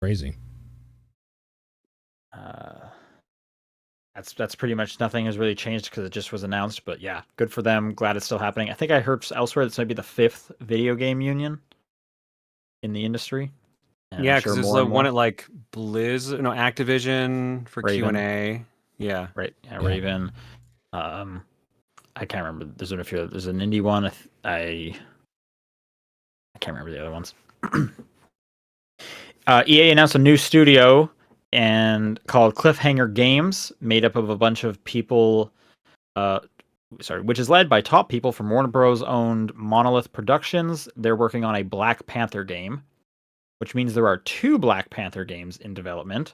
Crazy. That's pretty much nothing has really changed because it just was announced. But yeah, good for them. Glad it's still happening. I think I heard elsewhere this might be the 5th video game union in the industry. And yeah, because there's the one at like Activision for Q&A. Yeah, right. Yeah, Raven. I can't remember. There's a few. There's an indie one. I can't remember the other ones. EA announced a new studio called Cliffhanger Games, made up of a bunch of people. Which is led by top people from Warner Bros. Owned Monolith Productions. They're working on a Black Panther game, which means there are 2 Black Panther games in development.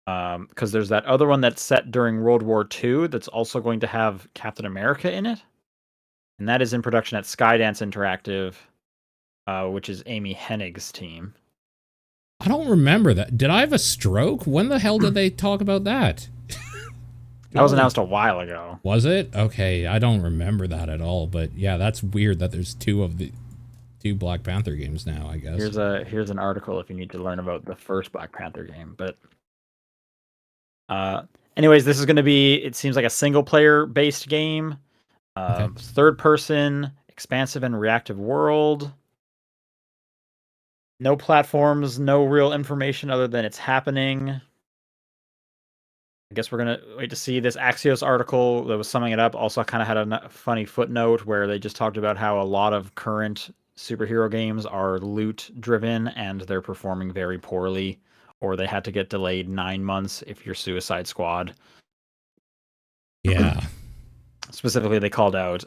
Because there's that other one that's set during World War II that's also going to have Captain America in it. And that is in production at Skydance Interactive, which is Amy Hennig's team. I don't remember that. Did I have a stroke? When the hell did they talk about that? That was announced a while ago. Was it? Okay, I don't remember that at all. But yeah, that's weird that there's 2 Black Panther games now, I guess. Here's an article if you need to learn about the first Black Panther game. But anyways, this is going to be, it seems like a single player based game. Third person, expansive and reactive world. No platforms, no real information other than it's happening. I guess we're going to wait to see. This Axios article that was summing it up also kind of had a funny footnote where they just talked about how a lot of current superhero games are loot driven and they're performing very poorly, or they had to get delayed 9 months if you're Suicide Squad. Yeah. Specifically, they called out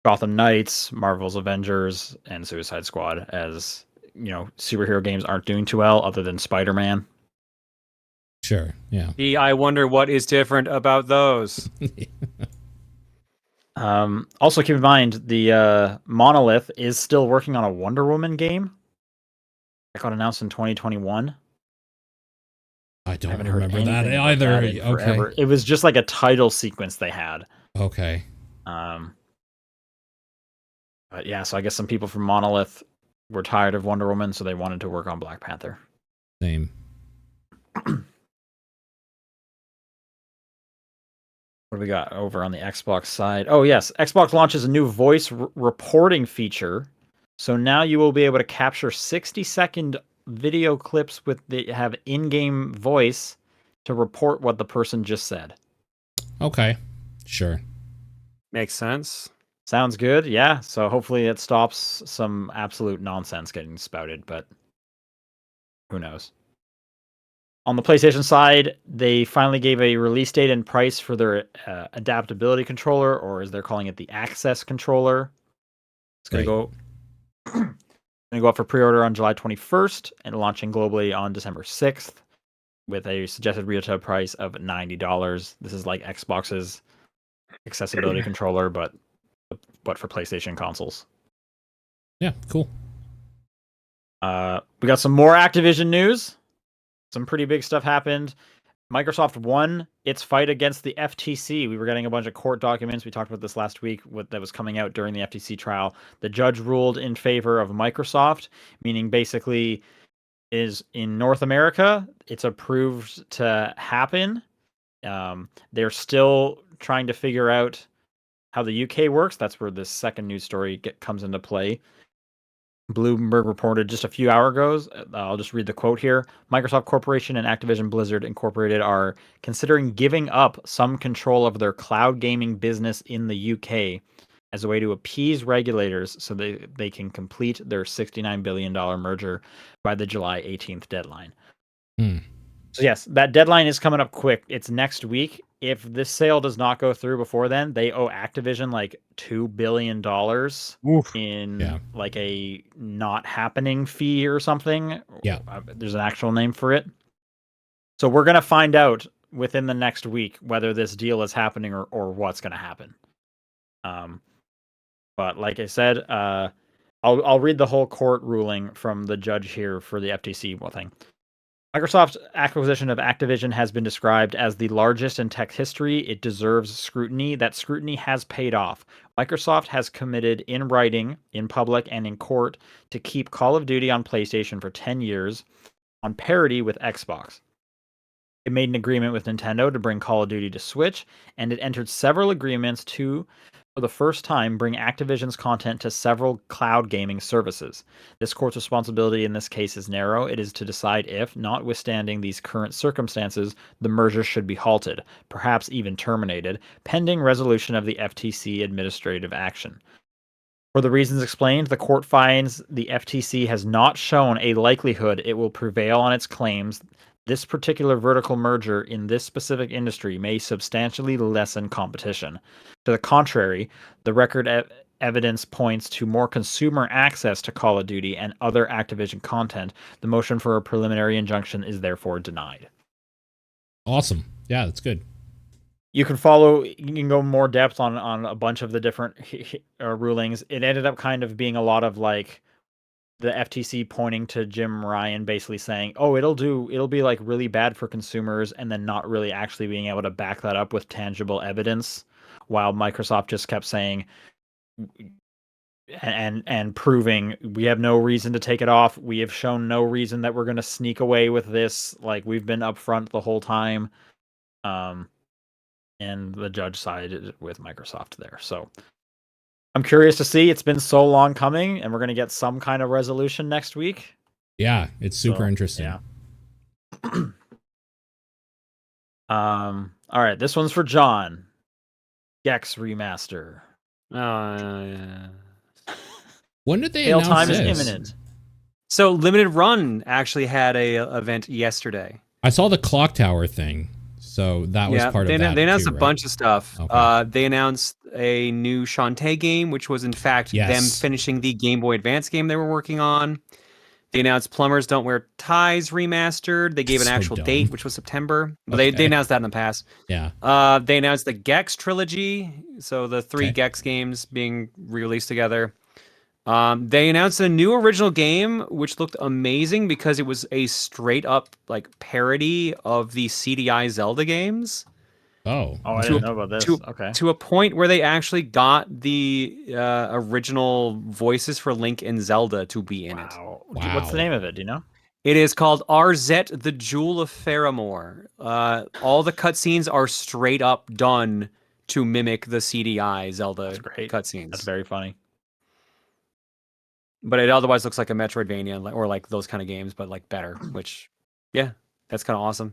Gotham Knights, Marvel's Avengers, and Suicide Squad as, superhero games aren't doing too well other than Spider-Man. Sure, yeah. I wonder what is different about those. Also, keep in mind, the Monolith is still working on a Wonder Woman game. That got announced in 2021. I don't remember that either. Okay. It was just like a title sequence they had. Okay. But yeah, so I guess some people from Monolith were tired of Wonder Woman, so they wanted to work on Black Panther. Same. What do we got over on the Xbox side? Oh, yes. Xbox launches a new voice reporting feature. So now you will be able to capture 60-second video clips have in-game voice to report what the person just said. Okay. Sure. Makes sense. Sounds good. Yeah. So hopefully it stops some absolute nonsense getting spouted, but who knows? On the PlayStation side, they finally gave a release date and price for their adaptability controller, or as they're calling it, the Access controller. It's going to go up for pre-order on July 21st and launching globally on December 6th with a suggested retail price of $90. This is like Xbox's accessibility controller, but for PlayStation consoles. Yeah, cool. We got some more Activision news. Some pretty big stuff happened. Microsoft won its fight against the FTC. We were getting a bunch of court documents. We talked about this last week that was coming out during the FTC trial. The judge ruled in favor of Microsoft, meaning basically is in North America, it's approved to happen. They're still trying to figure out how the UK works. That's where this second news story comes into play. Bloomberg reported just a few hours ago, I'll just read the quote here. Microsoft Corporation and Activision Blizzard Incorporated are considering giving up some control of their cloud gaming business in the UK as a way to appease regulators so they can complete their $69 billion merger by the July 18th deadline. So yes, that deadline is coming up quick. It's next week. If this sale does not go through before then, they owe Activision like $2 billion in like a not happening fee or something. Yeah. There's an actual name for it. So we're going to find out within the next week whether this deal is happening or what's going to happen. But like I said, I'll read the whole court ruling from the judge here for the FTC thing. Microsoft's acquisition of Activision has been described as the largest in tech history. It deserves scrutiny. That scrutiny has paid off. Microsoft has committed in writing, in public, and in court to keep Call of Duty on PlayStation for 10 years on parity with Xbox. It made an agreement with Nintendo to bring Call of Duty to Switch, and it entered several agreements to, for the first time, bring Activision's content to several cloud gaming services. This court's responsibility in this case is narrow. It is to decide if, notwithstanding these current circumstances, the merger should be halted, perhaps even terminated, pending resolution of the FTC administrative action. For the reasons explained, the court finds the FTC has not shown a likelihood it will prevail on its claims. This particular vertical merger in this specific industry may substantially lessen competition. To the contrary, the record evidence points to more consumer access to Call of Duty and other Activision content. The motion for a preliminary injunction is therefore denied. Awesome. Yeah, that's good. You can go more depth on a bunch of the different rulings. It ended up kind of being a lot of like the FTC pointing to Jim Ryan basically saying, oh, it'll be like really bad for consumers, and then not really actually being able to back that up with tangible evidence, while Microsoft just kept saying and proving we have no reason to take it off. We have shown no reason that we're going to sneak away with this. Like, we've been upfront the whole time. And the judge sided with Microsoft there. So I'm curious to see. It's been so long coming, and we're going to get some kind of resolution next week. Yeah, it's super interesting. Yeah. All right, this one's for John. Gex remaster. Yeah. When did they Hail announce time this? is imminent. So Limited Run actually had a event yesterday. I saw the Clock Tower thing. So that was part of that. They announced too, a right? bunch of stuff. Okay. They announced a new Shantae game, which was in fact them finishing the Game Boy Advance game they were working on. They announced Plumbers Don't Wear Ties remastered. They gave an actual date, which was September. But they announced that in the past. Yeah. They announced the Gex trilogy, so the 3 Gex games being released together. They announced a new original game, which looked amazing because it was a straight up like parody of the CDI Zelda games. Oh, I didn't know about this. Okay. To a point where they actually got the original voices for Link and Zelda to be in it. Wow. What's the name of it? Do you know? It is called RZ, the Jewel of Faramore. All the cutscenes are straight up done to mimic the CDI Zelda cutscenes. That's very funny. But it otherwise looks like a Metroidvania or like those kind of games, but like better, which, yeah, that's kind of awesome.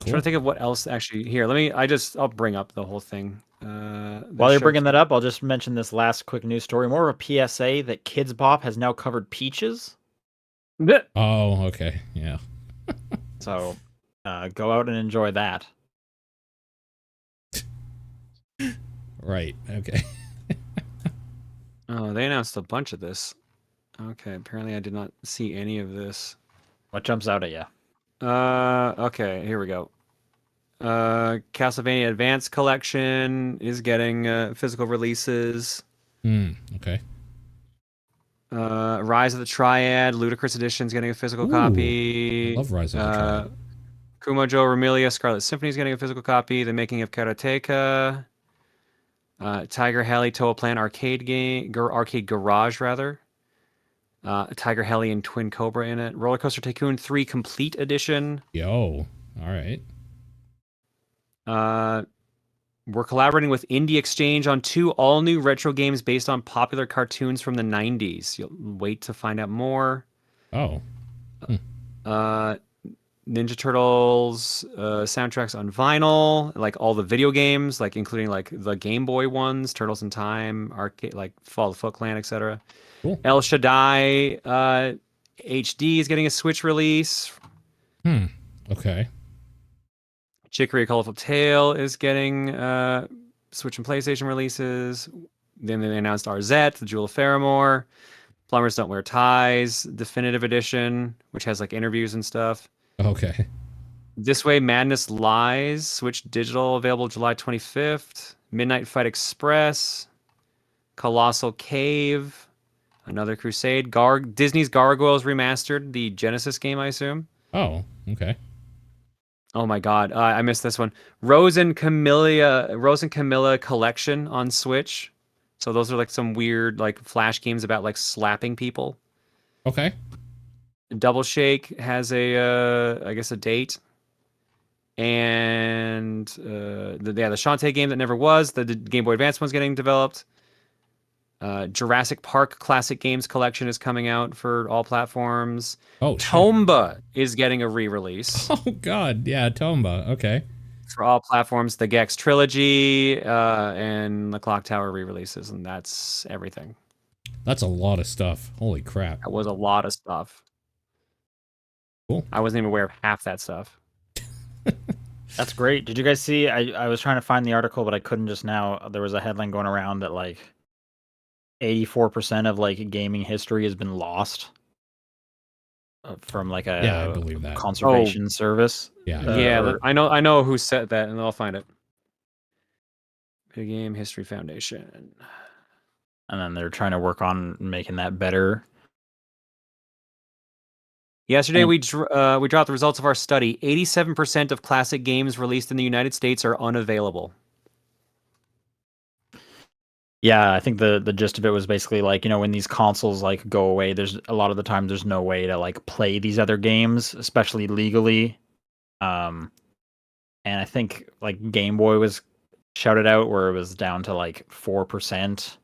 Cool. I'm trying to think of what else actually here. I'll bring up the whole thing. While you're bringing that up, I'll just mention this last quick news story. More of a PSA that Kids Bop has now covered Peaches. Oh, okay. Yeah. So go out and enjoy that. Right. Okay. Oh, they announced a bunch of this. Okay, apparently I did not see any of this. What jumps out at you? Okay, here we go. Castlevania Advance Collection is getting physical releases. Okay. Rise of the Triad, Ludicrous Edition is getting a physical copy. I love Rise of the Triad. Kumajo Remilia Scarlet Symphony is getting a physical copy. The Making of Karateka. Tiger Heli Toa Plan arcade game, arcade garage rather. Tiger Heli and Twin Cobra in it. Roller Coaster Tycoon 3 Complete Edition. Yo, all right. We're collaborating with Indie Exchange on 2 all-new retro games based on popular cartoons from the 90s. You'll wait to find out more. Oh. Ninja Turtles soundtracks on vinyl, like all the video games, like including like the Game Boy ones, Turtles in Time, arcade, like Fall of the Foot Clan, etc. Cool. El Shaddai HD is getting a Switch release. Okay. Chicory Colorful Tale is getting Switch and PlayStation releases. Then they announced RZ, the Jewel of Faramore, Plumbers Don't Wear Ties, Definitive Edition, which has like interviews and stuff. Okay. This Way Madness Lies, Switch Digital, available July 25th. Midnight Fight Express, Colossal Cave, Another Crusade, Disney's Gargoyles Remastered, the Genesis game, I assume. Oh, okay. Oh my God, I missed this one. Rose and Camilla Collection on Switch. So those are like some weird like flash games about like slapping people. Okay. Double Shake has I guess a date. And the Shantae game that never was. The Game Boy Advance one's getting developed. Jurassic Park Classic Games Collection is coming out for all platforms. Oh, Tomba is getting a re-release. Oh God, yeah, Tomba. Okay. For all platforms, the Gex Trilogy and the Clock Tower re-releases, and that's everything. That's a lot of stuff. Holy crap. That was a lot of stuff. Cool. I wasn't even aware of half that stuff. That's great. Did you guys see? I was trying to find the article, but I couldn't just now. There was a headline going around that like 84% of like gaming history has been lost from like I believe that. conservation service. Yeah. I know who said that, and I'll find it. Video Game History Foundation. And then they're trying to work on making that better. Yesterday, we dropped the results of our study. 87% of classic games released in the United States are unavailable. Yeah, I think the gist of it was basically like, when these consoles like go away, there's a lot of the time there's no way to like play these other games, especially legally. And I think like Game Boy was shouted out where it was down to like 4%.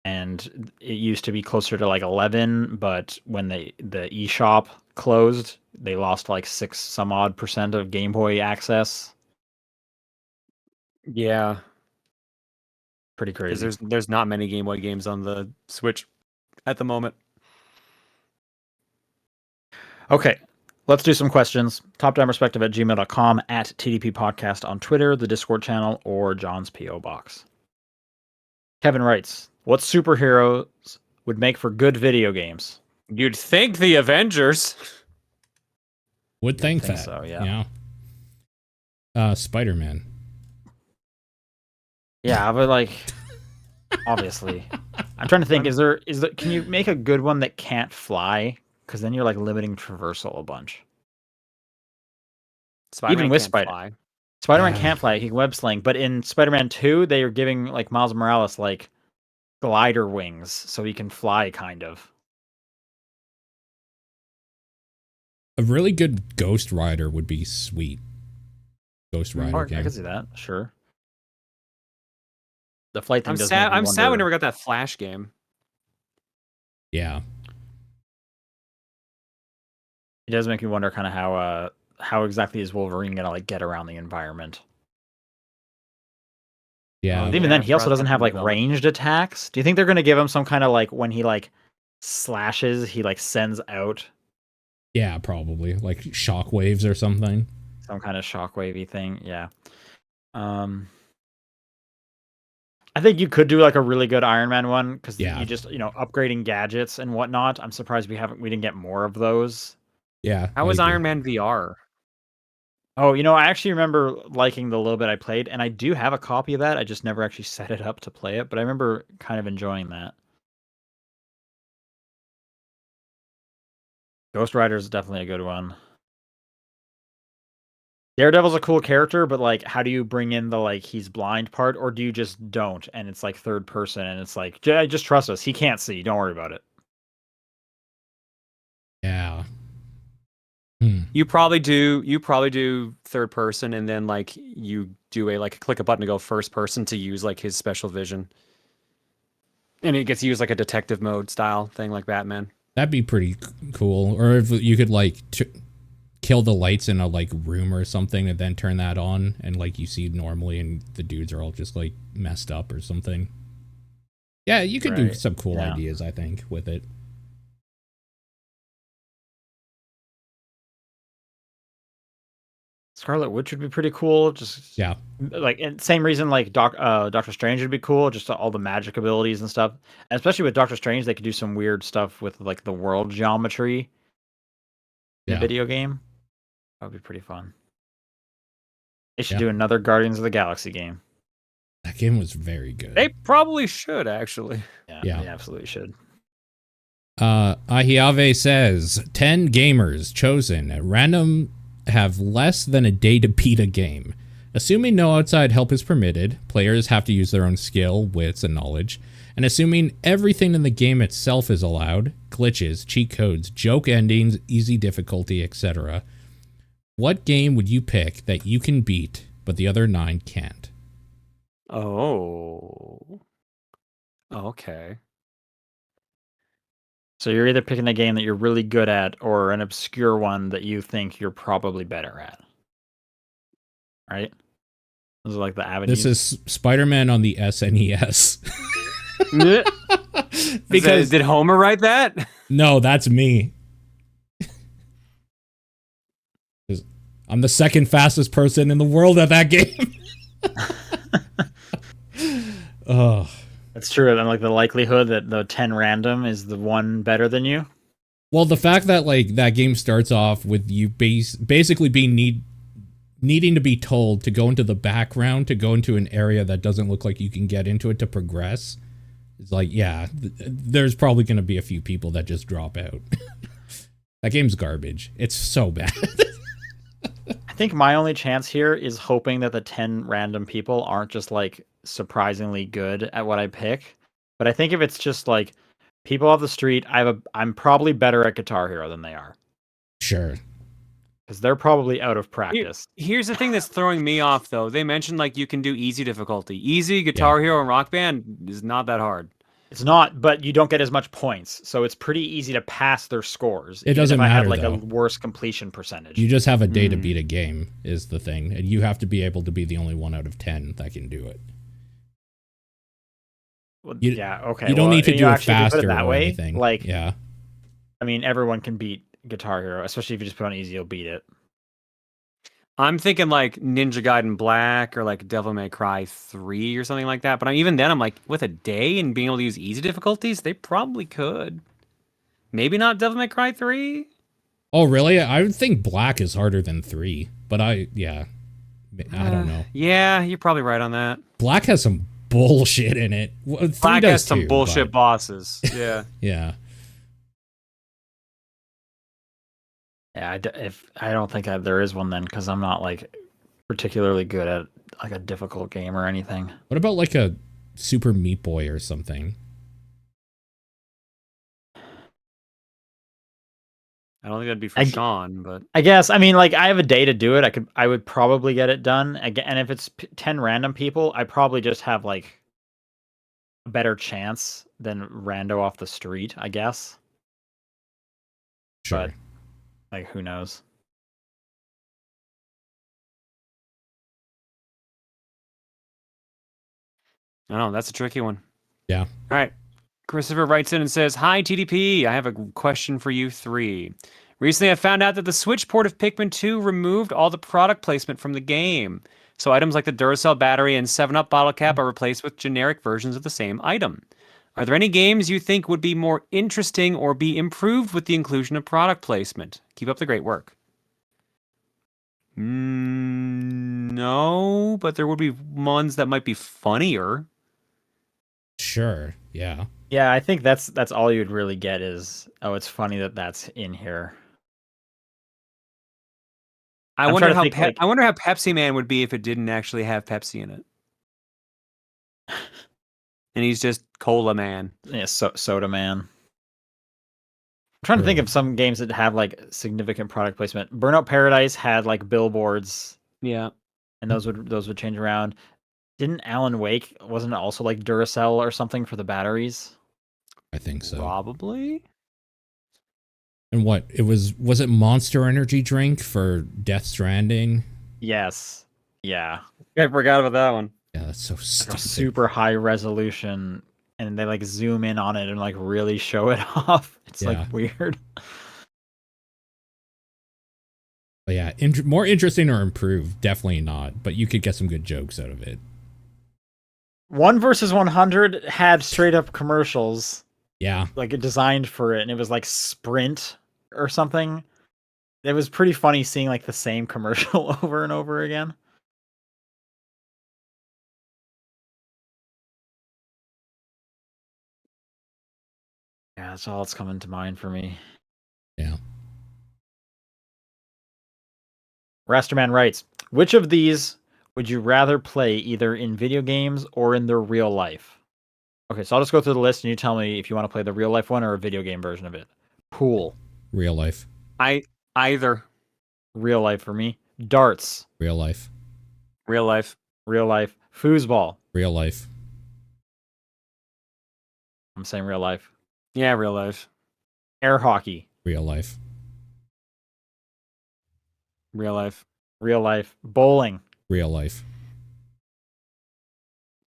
And it used to be closer to like 11, but when the eShop closed, they lost like 6 some odd percent of Game Boy access. Yeah. Pretty crazy. Because there's not many Game Boy games on the Switch at the moment. Okay, let's do some questions. topdownperspective@gmail.com, at TDP Podcast on Twitter, the Discord channel, or John's P.O. Box. Kevin writes, what superheroes would make for good video games? You'd think the Avengers. Would think that. So, yeah. Spider-Man. Yeah, but like, obviously. I'm trying to think, can you make a good one that can't fly? Because then you're like limiting traversal a bunch. Spider-Man Even with can't fly. Spider-Man can't fly, he can web sling, but in Spider-Man 2, they are giving like Miles Morales like glider wings so he can fly kind of. A really good Ghost Rider would be sweet. Ghost Rider game. I can see that, sure. The flight thing I'm does sad. make me sad we wonder- never got that Flash game. Yeah. It does make me wonder kind of how exactly is Wolverine gonna like get around the environment. Yeah. Even then, he also doesn't have like ranged attacks. Do you think they're gonna give him some kind of like when he like slashes, he like sends out Yeah, probably like shockwaves or something. some kind of shockwavy thing? Yeah. I think you could do like a really good Iron Man one because you just upgrading gadgets and whatnot. I'm surprised we didn't get more of those. Yeah. How was Iron Man VR? Oh, I actually remember liking the little bit I played, and I do have a copy of that. I just never actually set it up to play it, but I remember kind of enjoying that. Ghost Rider is definitely a good one. Daredevil's a cool character, but like, how do you bring in the like he's blind part, or do you just don't? And it's like third person, and it's like just trust us. He can't see. Don't worry about it. Yeah. You probably do third person, and then like you do click a button to go first person to use like his special vision. And it gets used like a detective mode style thing like Batman. That'd be pretty cool. Or if you could like kill the lights in a like room or something and then turn that on and like you see normally and the dudes are all just like messed up or something. Yeah, you could do some cool ideas, I think, with it. Scarlet Witch would be pretty cool. Just like, and same reason like Doctor Strange would be cool. Just all the magic abilities and stuff. And especially with Doctor Strange, they could do some weird stuff with like the world geometry in a video game. That would be pretty fun. They should do another Guardians of the Galaxy game. That game was very good. They probably should, actually. Yeah, they absolutely should. Ahiave says 10 gamers chosen at random have less than a day to beat a game. Assuming no outside help is permitted, players have to use their own skill, wits, and knowledge. And assuming everything in the game itself is allowed, glitches, cheat codes, joke endings, easy difficulty, etc. What game would you pick that you can beat, but the other 9 can't? Oh. Okay. So you're either picking a game that you're really good at or an obscure one that you think you're probably better at. Right? Those are like the avenues. This is Spider-Man on the SNES. Because did Homer write that? No, that's me. I'm the second fastest person in the world at that game. Oh. That's true. And like the likelihood that the 10 random is the one better than you. Well, the fact that like that game starts off with you basically being needing to be told to go into the background, to go into an area that doesn't look like you can get into it to progress. It's like, yeah, there's probably going to be a few people that just drop out. That game's garbage. It's so bad. I think my only chance here is hoping that the 10 random people aren't just like surprisingly good at what I pick. But I think if it's just like people off the street, I'm probably better at Guitar Hero than they are. Sure. Because they're probably out of practice. Here's the thing that's throwing me off, though. They mentioned like you can do easy difficulty. Easy, Guitar Hero, and Rock Band is not that hard. It's not, but you don't get as much points, so it's pretty easy to pass their scores. It doesn't matter, I had like though. a worse completion percentage. You just have a day to beat a game is the thing, and you have to be able to be the only one out of 10 that can do it. Well, yeah, okay. You don't need to do it faster put it that or way. anything. Like, yeah. I mean, everyone can beat Guitar Hero, especially if you just put on easy, you'll beat it. I'm thinking like Ninja Gaiden Black or like Devil May Cry 3 or something like that. But even then, I'm like, with a day and being able to use easy difficulties, they probably could. Maybe not Devil May Cry 3. Oh, really? I would think Black is harder than 3. But I don't know. Yeah, you're probably right on that. Black has some bullshit in it. Black has some bullshit bosses. Yeah. Yeah. Yeah, I don't think there is one then, because I'm not like particularly good at like a difficult game or anything. What about like a Super Meat Boy or something? I don't think that'd be for Sean, but I guess, I mean, like, I have a day to do it. I would probably get it done again. And if it's 10 random people, I probably just have like a better chance than rando off the street, I guess. Sure. But like, who knows? I don't know. That's a tricky one. Yeah. All right. Christopher writes in and says, "Hi, TDP. I have a question for you three. Recently, I found out that the Switch port of Pikmin 2 removed all the product placement from the game. So items like the Duracell battery and 7-Up bottle cap are replaced with generic versions of the same item. Are there any games you think would be more interesting or be improved with the inclusion of product placement? Keep up the great work." No, but there would be ones that might be funnier. Sure. Yeah. Yeah, I think that's all you'd really get is, oh, it's funny that that's in here. I I'm wonder trying to how think, like- I wonder how Pepsi Man would be if it didn't actually have Pepsi in it. And he's just Cola Man. Yeah, Soda Man. I'm trying to think of some games that have like significant product placement. Burnout Paradise had like billboards, Yeah. and those would change around. Didn't Alan Wake, wasn't it also like Duracell or something for the batteries? I think so. Probably. And what it was it Monster Energy drink for Death Stranding? Yes. Yeah. I forgot about that one. Yeah, that's so Like a stupid. super high resolution, and they like zoom in on it and like really show it off. It's Yeah. like weird. But yeah, more interesting or improved, definitely not. But you could get some good jokes out of it. 1 versus 100 had straight up commercials, Yeah, like designed for it, and it was like Sprint or something. It was pretty funny seeing like the same commercial over and over again. Yeah, that's all that's coming to mind for me. yeah. Rasterman writes, which of these would you rather play either in video games or in their real life? Okay, so I'll just go through the list and you tell me if you want to play the real life one or a video game version of it. Pool. Real life. Either. Real life for me. Darts. Real life. Real life. Real life. Foosball. Real life. I'm saying real life. Yeah, real life. Air hockey. Real life. Real life. Real life. Bowling. Real life.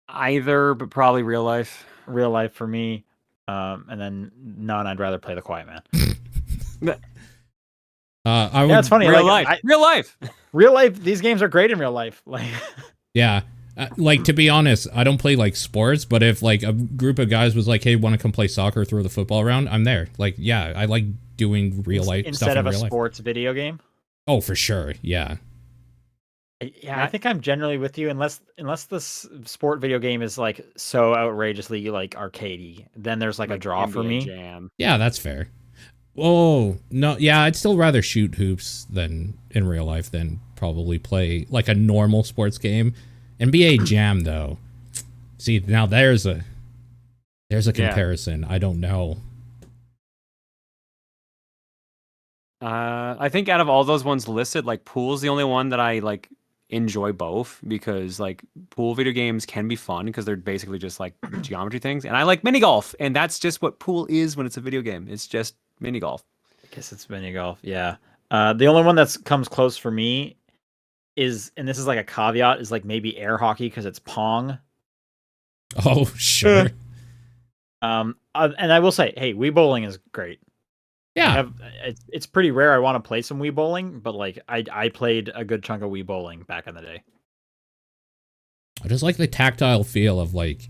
Either, but probably real life. Real life for me. And then none. I'd rather play the Quiet Man. I would, Yeah, it's funny. Real like, life. Real life. Real life. These games are great in real life. Like, yeah. Like, to be honest, I don't play like sports, but if like a group of guys was like, "Hey, want to come play soccer, throw the football around?" I'm there. Like, yeah, I like doing real life instead stuff of in a real life. sports video game. Oh, for sure. Yeah. Yeah, I think I'm generally with you. Unless the sport video game is like so outrageously like arcadey, then there's like a draw for NBA me. Jam. Yeah, that's fair. Oh, no. Yeah, I'd still rather shoot hoops than in real life than probably play like a normal sports game. NBA Jam, though. See, now there's a comparison. I don't know. I think out of all those ones listed, like pool's the only one that I like enjoy both because like pool video games can be fun because they're basically just like geometry things, and I like mini golf, and that's just what pool is when it's a video game. It's just mini golf. I guess it's mini golf. Yeah. The only one that comes close for me is, and this is like a caveat, is like maybe air hockey because it's Pong. Oh, sure. And I will say, hey, Wii Bowling is great. Yeah. It's pretty rare I want to play some Wii Bowling, but like I played a good chunk of Wii Bowling back in the day. I just like the tactile feel of like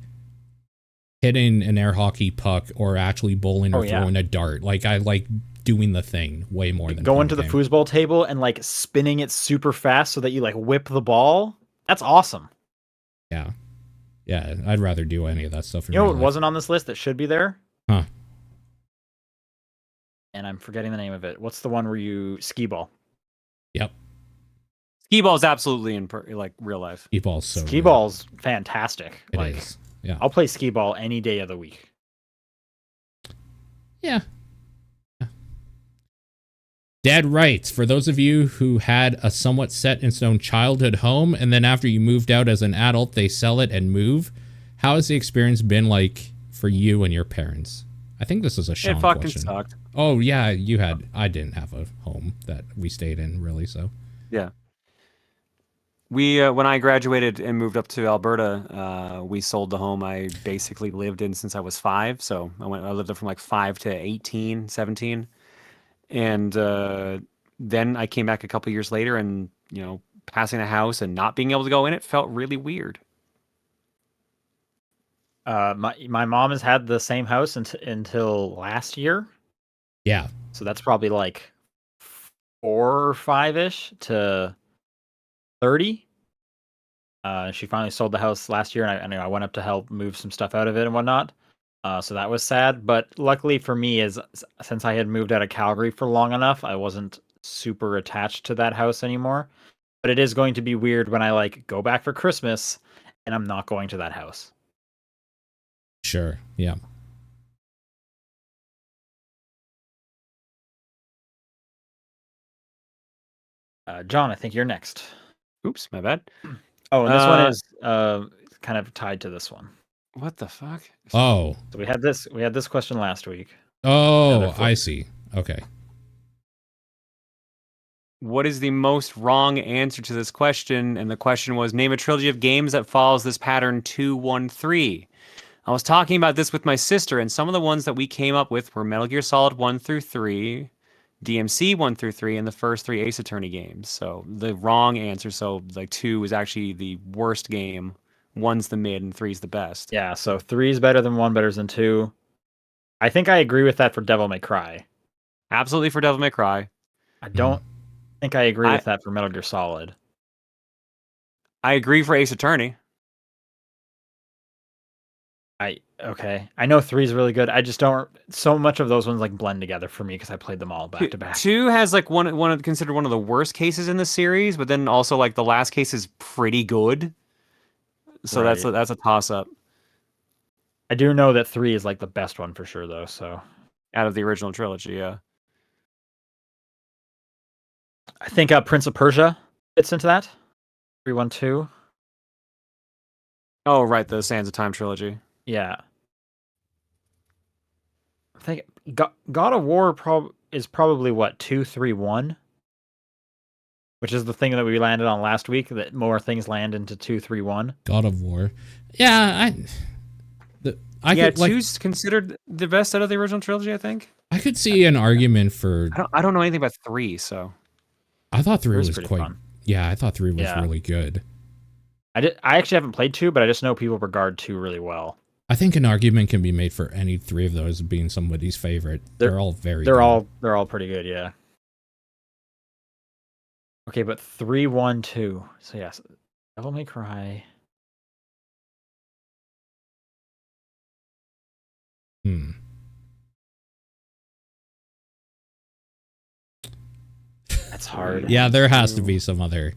hitting an air hockey puck or actually bowling or throwing a dart. Like I like doing the thing way more than going to the foosball table and like spinning it super fast so that you like whip the ball. That's awesome. Yeah. Yeah, I'd rather do any of that stuff. You know what wasn't on this list that should be there? Huh. And I'm forgetting the name of it. What's the one where you skee ball? Yep. Skee ball is absolutely in like real life. Skee ball's so skee good. ball's fantastic. It like, is. Yeah. I'll play skee ball any day of the week. Yeah. Dad writes, for those of you who had a somewhat set in stone childhood home and then after you moved out as an adult, they sell it and move, how has the experience been like for you and your parents? I think this is a Sean question. It question. fucking sucked. Oh, yeah, you had. I didn't have a home that we stayed in, really, so. Yeah. We, when I graduated and moved up to Alberta, we sold the home I basically lived in since I was 5. So I lived there from like 5 to 18, 17. And then I came back a couple years later and, you know, passing a house and not being able to go in it felt really weird. My mom has had the same house until last year. Yeah. So that's probably like 4 or 5-ish to 30. She finally sold the house last year, and I went up to help move some stuff out of it and whatnot. So that was sad, but luckily for me, since I had moved out of Calgary for long enough, I wasn't super attached to that house anymore. But it is going to be weird when I like go back for Christmas and I'm not going to that house. Sure. Yeah. John, I think you're next. Oops, my bad. Oh, and this one is kind of tied to this one. What the fuck? Oh. So we had this question last week. Oh, I see. Okay. What is the most wrong answer to this question? And the question was, name a trilogy of games that follows this pattern 2-1-3. I was talking about this with my sister, and some of the ones that we came up with were Metal Gear Solid 1-3, DMC 1-3, and the first 3 Ace Attorney games. So the wrong answer. So like 2 is actually the worst game. 1's the mid, and 3's the best. Yeah, so 3 is better than 1, better than 2. I think I agree with that for Devil May Cry. Absolutely for Devil May Cry. I don't think I agree with that for Metal Gear Solid. I agree for Ace Attorney. Okay. I know 3 is really good. I just don't. So much of those ones like blend together for me because I played them all back to back. 2 has like considered one of the worst cases in the series, but then also like the last case is pretty good. So Right. that's a toss up. I do know that 3 is like the best one for sure though. So out of the original trilogy, yeah. I think Prince of Persia fits into that. 3-1-2. Oh right, the Sands of Time trilogy. Yeah. I think God of War is probably what 2-3-1, which is the thing that we landed on last week. That more things land into 2-3-1. God of War. Yeah, I could, 2's considered the best out of the original trilogy. I think. I could see an argument for. I don't know anything about 3, so. I thought 3 was pretty quite. fun. Yeah, I thought 3 was really good. I actually haven't played 2, but I just know people regard 2 really well. I think an argument can be made for any 3 of those being somebody's favorite. They're all very. They're all pretty good. Yeah. Okay, but 3-1-2. So yes, Devil May Cry. That's hard. Yeah, there has to be some other.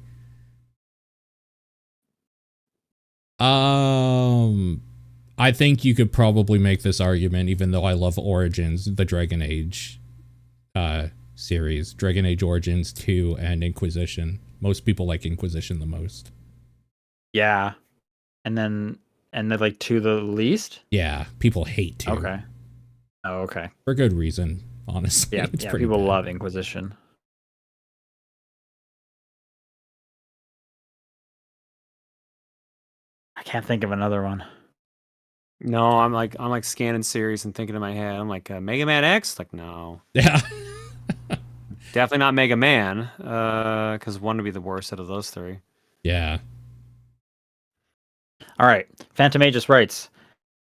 I think you could probably make this argument, even though I love Origins, the Dragon Age series, Dragon Age Origins 2 and Inquisition. Most people like Inquisition the most. Yeah, and then like 2 the least. Yeah, people hate 2. Okay. Oh, okay. For good reason, honestly. Yeah, it's pretty people bad. love Inquisition. I can't think of another one. No, I'm like scanning series and thinking in my head. I'm like Mega Man X. Like no. Yeah. Definitely not Mega Man. Because 1 would be the worst out of those 3. Yeah. All right. Phantom Aegis writes,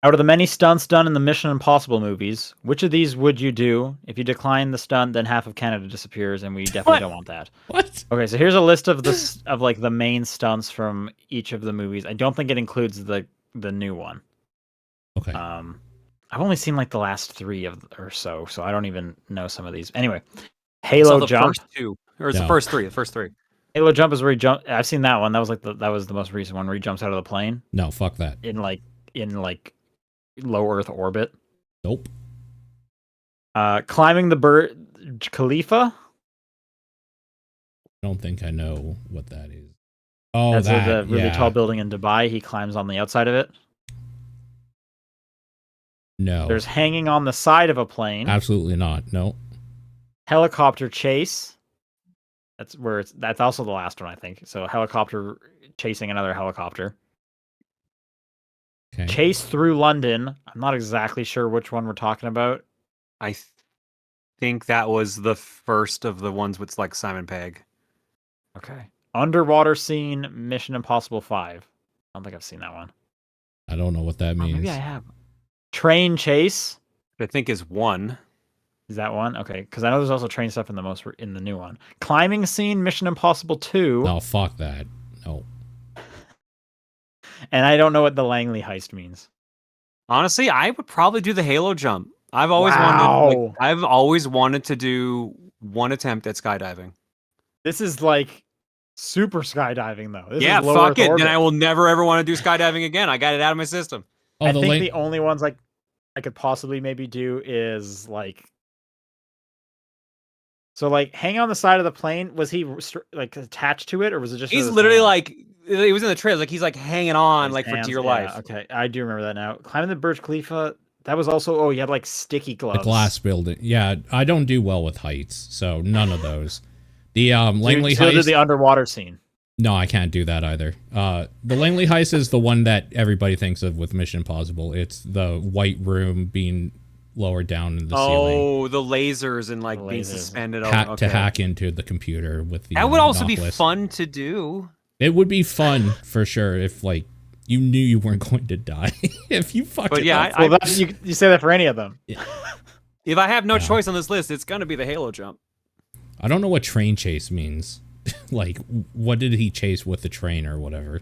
out of the many stunts done in the Mission Impossible movies, which of these would you do? If you decline the stunt, then half of Canada disappears, and we definitely don't want that. What? Okay, so here's a list of like the main stunts from each of the movies. I don't think it includes the new one. Okay. I've only seen like the last 3 or so I don't even know some of these. Anyway, Halo the Jump. First 2, or it's the first 3. The first 3. Halo Jump is where he jump. I've seen that one. That was like that was the most recent one where he jumps out of the plane No, fuck that. in like low Earth orbit. Nope. Climbing the Burj Khalifa. I don't think I know what that is. Oh, That's that. the really Yeah. tall building in Dubai. He climbs on the outside of it. No. There's hanging on the side of a plane. Absolutely not. No. Helicopter chase. That's also the last one, I think. So helicopter chasing another helicopter. Okay. Chase through London. I'm not exactly sure which one we're talking about. I think that was the first of the ones with like Simon Pegg. Okay. Underwater scene, Mission Impossible 5. I don't think I've seen that one. I don't know what that means. Maybe I have. Train chase. I think is 1. Is that one? Okay, because I know there's also train stuff in the new one. Climbing scene, Mission Impossible 2. No, fuck that. No. And I don't know what the Langley heist means. Honestly, I would probably do the Halo jump. I've always wanted to do one attempt at skydiving. This is like super skydiving though. This Yeah, is low fuck Earth it. orbit. Then I will never ever want to do skydiving again. I got it out of my system. Oh, I think the only ones like I could possibly maybe do is like. So like hang on the side of the plane. Was he like attached to it, or was it just? He's literally like, it was in the trailer. Like he's like hanging on like for dear life. Okay, I do remember that now. Climbing the Burj Khalifa. That was also. Oh, you had like sticky gloves. The glass building. Yeah, I don't do well with heights, so none of those. The Langley so heist. did the underwater scene. No, I can't do that either. The Langley heist is the one that everybody thinks of with Mission Impossible. It's the white room being lowered down in the ceiling. Oh, the lasers and like being suspended to hack into the computer with the. That would also be Nautilus. fun to do. It would be fun for sure if like you knew you weren't going to die if you fucked it up. Well, you say that for any of them. Yeah. If I have no choice on this list, it's gonna be the Halo jump. I don't know what train chase means. Like, what did he chase with the train or whatever?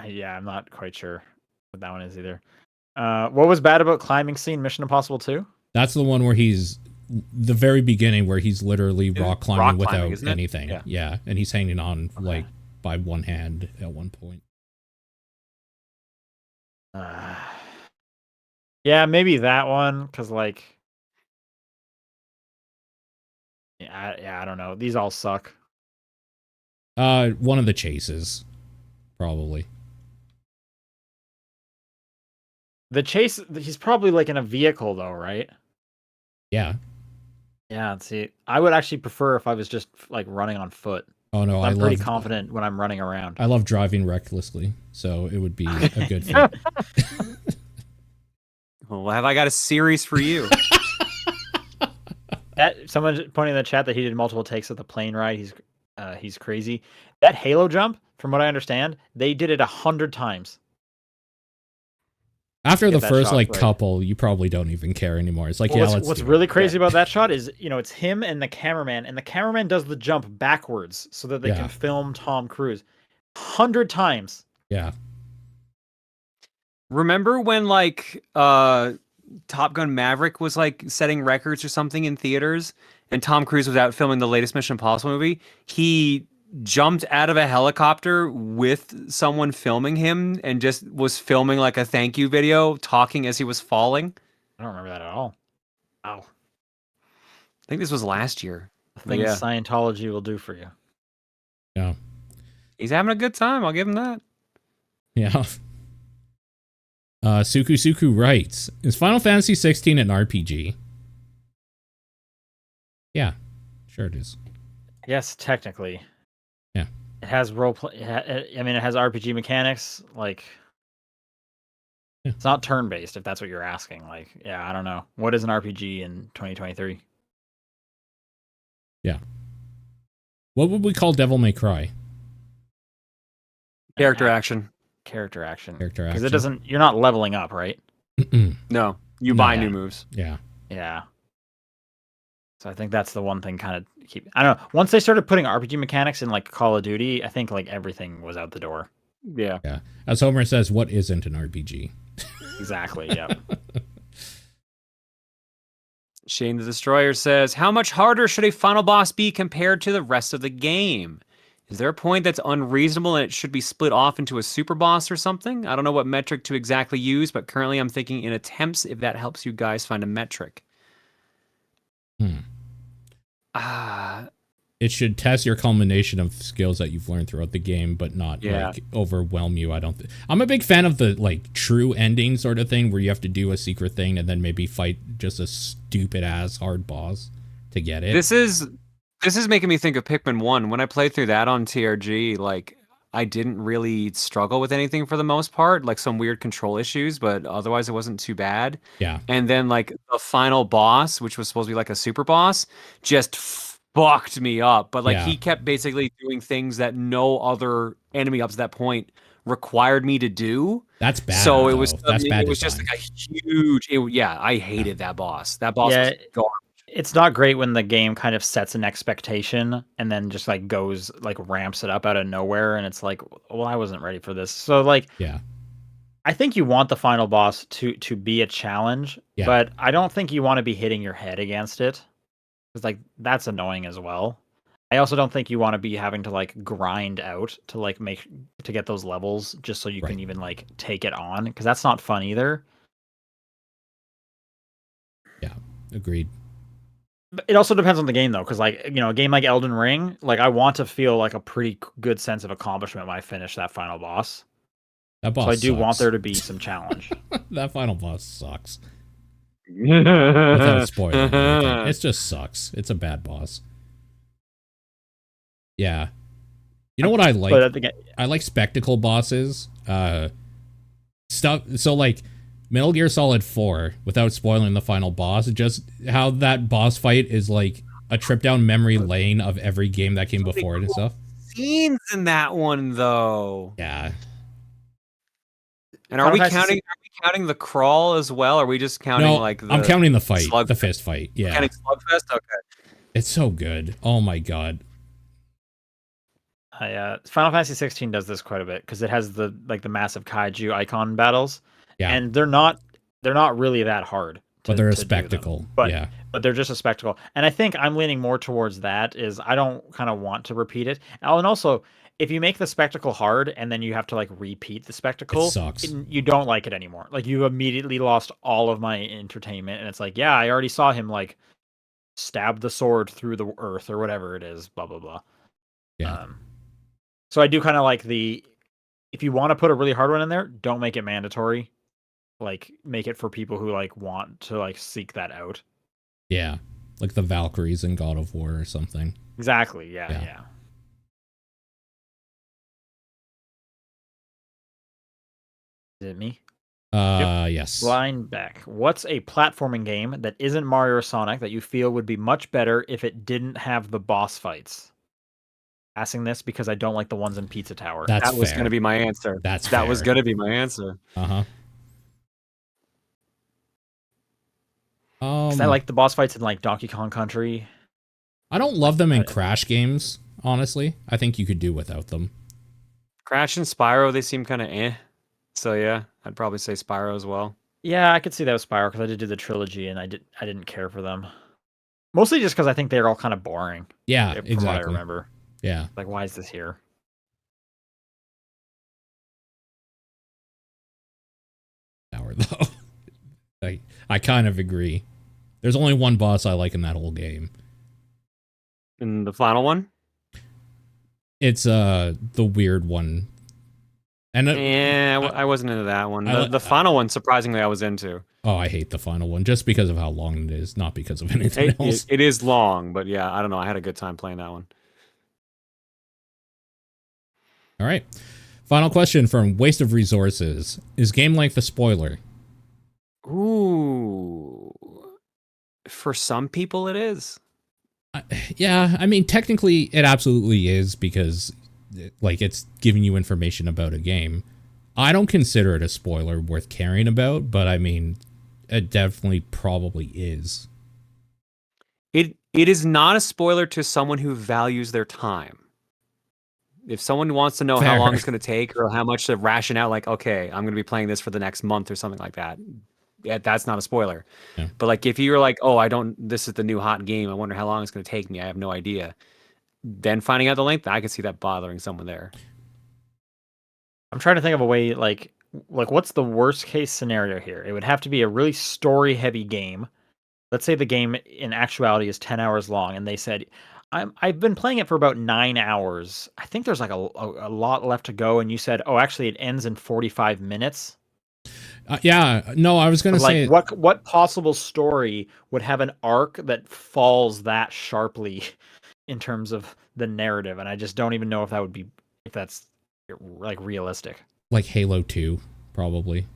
Yeah, I'm not quite sure what that one is either. What was bad about climbing scene Mission Impossible 2? That's the one where he's the very beginning where he's literally rock climbing without anything. Yeah, and he's hanging on like by one hand at one point. Yeah, maybe that one because like, I don't know. These all suck. One of the chases, probably. The chase, he's probably like in a vehicle though, right? Yeah. Yeah, see, I would actually prefer if I was just like running on foot. Oh no, I'm pretty confident when I'm running around. I love driving recklessly, so it would be a good fit. Well, have I got a series for you? Someone pointing in the chat that he did multiple takes of the plane ride. He's crazy. That Halo jump, from what I understand, they did it 100 times. After the first couple, you probably don't even care anymore. It's like, what's really crazy about that shot is, it's him and the cameraman does the jump backwards so that they can film Tom Cruise 100 times. Yeah. Remember when like Top Gun Maverick was like setting records or something in theaters, and Tom Cruise was out filming the latest Mission Impossible movie? He jumped out of a helicopter with someone filming him and just was filming like a thank you video, talking as he was falling. I don't remember that at all. Wow. I think this was last year. Things Scientology will do for you. Yeah. He's having a good time. I'll give him that. Yeah. Suku writes, is Final Fantasy 16 an RPG? Yeah, sure it is. Yes, technically. Yeah. It has roleplay. It has RPG mechanics. Like, it's not turn-based, if that's what you're asking. Like, yeah, I don't know. What is an RPG in 2023? Yeah. What would we call Devil May Cry? Character action. Because it doesn't. You're not leveling up, right? No, you buy new moves. Yeah. Yeah. So I think that's the one thing kind of I don't know. Once they started putting RPG mechanics in like Call of Duty, I think like everything was out the door. Yeah. Yeah. As Homer says, what isn't an RPG? Exactly. Yeah. Shane the Destroyer says, how much harder should a final boss be compared to the rest of the game? Is there a point that's unreasonable and it should be split off into a super boss or something? I don't know what metric to exactly use, but currently I'm thinking in attempts, if that helps you guys find a metric. It should test your culmination of skills that you've learned throughout the game, but not like overwhelm you. I'm a big fan of the like true ending sort of thing where you have to do a secret thing and then maybe fight just a stupid ass hard boss to get it. This is making me think of Pikmin 1. When I played through that on TRG, like I didn't really struggle with anything for the most part, like some weird control issues, but otherwise it wasn't too bad. Yeah. And then like the final boss, which was supposed to be like a super boss, just fucked me up. But like he kept basically doing things that no other enemy up to that point required me to do. That's bad. So it was that's bad. It was just like a huge. I hated that boss. That boss was garbage. It's not great when the game kind of sets an expectation and then just like goes like ramps it up out of nowhere, and it's like, well, I wasn't ready for this. So like, I think you want the final boss to be a challenge, but I don't think you want to be hitting your head against it. Because like that's annoying as well. I also don't think you want to be having to like grind out to like to get those levels just so you can even like take it on, because that's not fun either. Yeah, agreed. But it also depends on the game though, because like, you know, a game like Elden Ring, like I want to feel like a pretty good sense of accomplishment when I finish that final boss. That boss so I do sucks. want there to be some challenge. That final boss sucks. Without spoiling anything. It just sucks. It's a bad boss. Yeah. You know what I like? I like spectacle bosses. Stuff. So like Metal Gear Solid 4, without spoiling the final boss, just how that boss fight is like a trip down memory lane of every game that came before it and stuff. Scenes in that one though. Yeah. And are we counting the crawl as well? Or are we just counting like the I'm counting the fight, the fist fight. Yeah. Counting Slugfest? Okay. It's so good. Oh my god. Final Fantasy 16 does this quite a bit because it has the massive kaiju icon battles. Yeah. And they're not really that hard. But they're a spectacle. But they're just a spectacle. And I think I'm leaning more towards that. Is I don't kind of want to repeat it. Oh, and also, if you make the spectacle hard and then you have to like repeat the spectacle, it sucks. You don't like it anymore. Like you immediately lost all of my entertainment. And it's like, yeah, I already saw him like stab the sword through the earth or whatever it is. Blah blah blah. Yeah. So I do kind of like if you want to put a really hard one in there, don't make it mandatory. Like make it for people who like want to like seek that out. Yeah. Like the Valkyries in God of War or something. Exactly. Yeah. Is it me? Yes. Line back. What's a platforming game that isn't Mario or Sonic that you feel would be much better if it didn't have the boss fights? Asking this because I don't like the ones in Pizza Tower. That was going to be my answer. That was going to be my answer. Uh-huh. I like the boss fights in like Donkey Kong Country. I don't love them in Crash games, honestly. I think you could do without them. Crash and Spyro, they seem kind of eh. So yeah, I'd probably say Spyro as well. Yeah, I could see that with Spyro because I did do the trilogy and I didn't care for them. Mostly just because I think they're all kind of boring. Yeah, from exactly. what I remember. Yeah. Like, why is this here? Tower though. I kind of agree. There's only one boss I like in that whole game. And the final one? It's the weird one. And I wasn't into that one. The final one, surprisingly, I was into. Oh, I hate the final one just because of how long it is, not because of anything else. It is long, but yeah, I don't know. I had a good time playing that one. All right. Final question from Waste of Resources. Is game length a spoiler? Ooh. For some people, it is. Yeah, I mean, technically, it absolutely is because, like, it's giving you information about a game. I don't consider it a spoiler worth caring about, but I mean, it definitely probably is. It is not a spoiler to someone who values their time. If someone wants to know how long it's going to take or how much to ration out, like, okay, I'm going to be playing this for the next month or something like that. Yeah, that's not a spoiler. Yeah. But like, if you're like, oh, this is the new hot game. I wonder how long it's going to take me. I have no idea. Then finding out the length, I can see that bothering someone there. I'm trying to think of a way, like what's the worst case scenario here? It would have to be a really story heavy game. Let's say the game in actuality is 10 hours long, and they said, I've been playing it for about 9 hours. I think there's like a lot left to go, and you said, oh, actually, it ends in 45 minutes. Yeah, no, I was going to say, what possible story would have an arc that falls that sharply in terms of the narrative? And I just don't even know if that's like realistic. Like Halo 2, probably,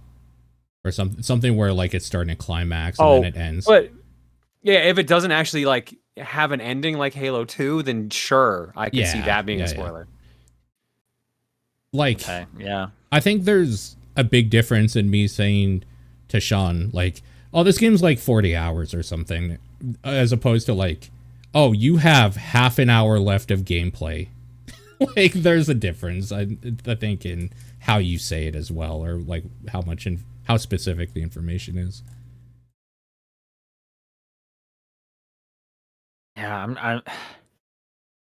or something where like it's starting a climax and then it ends. But yeah, if it doesn't actually like have an ending like Halo 2, then sure, I can see that being a spoiler. Yeah. Like, okay, yeah, I think there's a big difference in me saying to Sean, like, oh, this game's like 40 hours or something, as opposed to like, oh, you have half an hour left of gameplay. Like, there's a difference, I think, in how you say it as well, or like how specific the information is. Yeah, I'm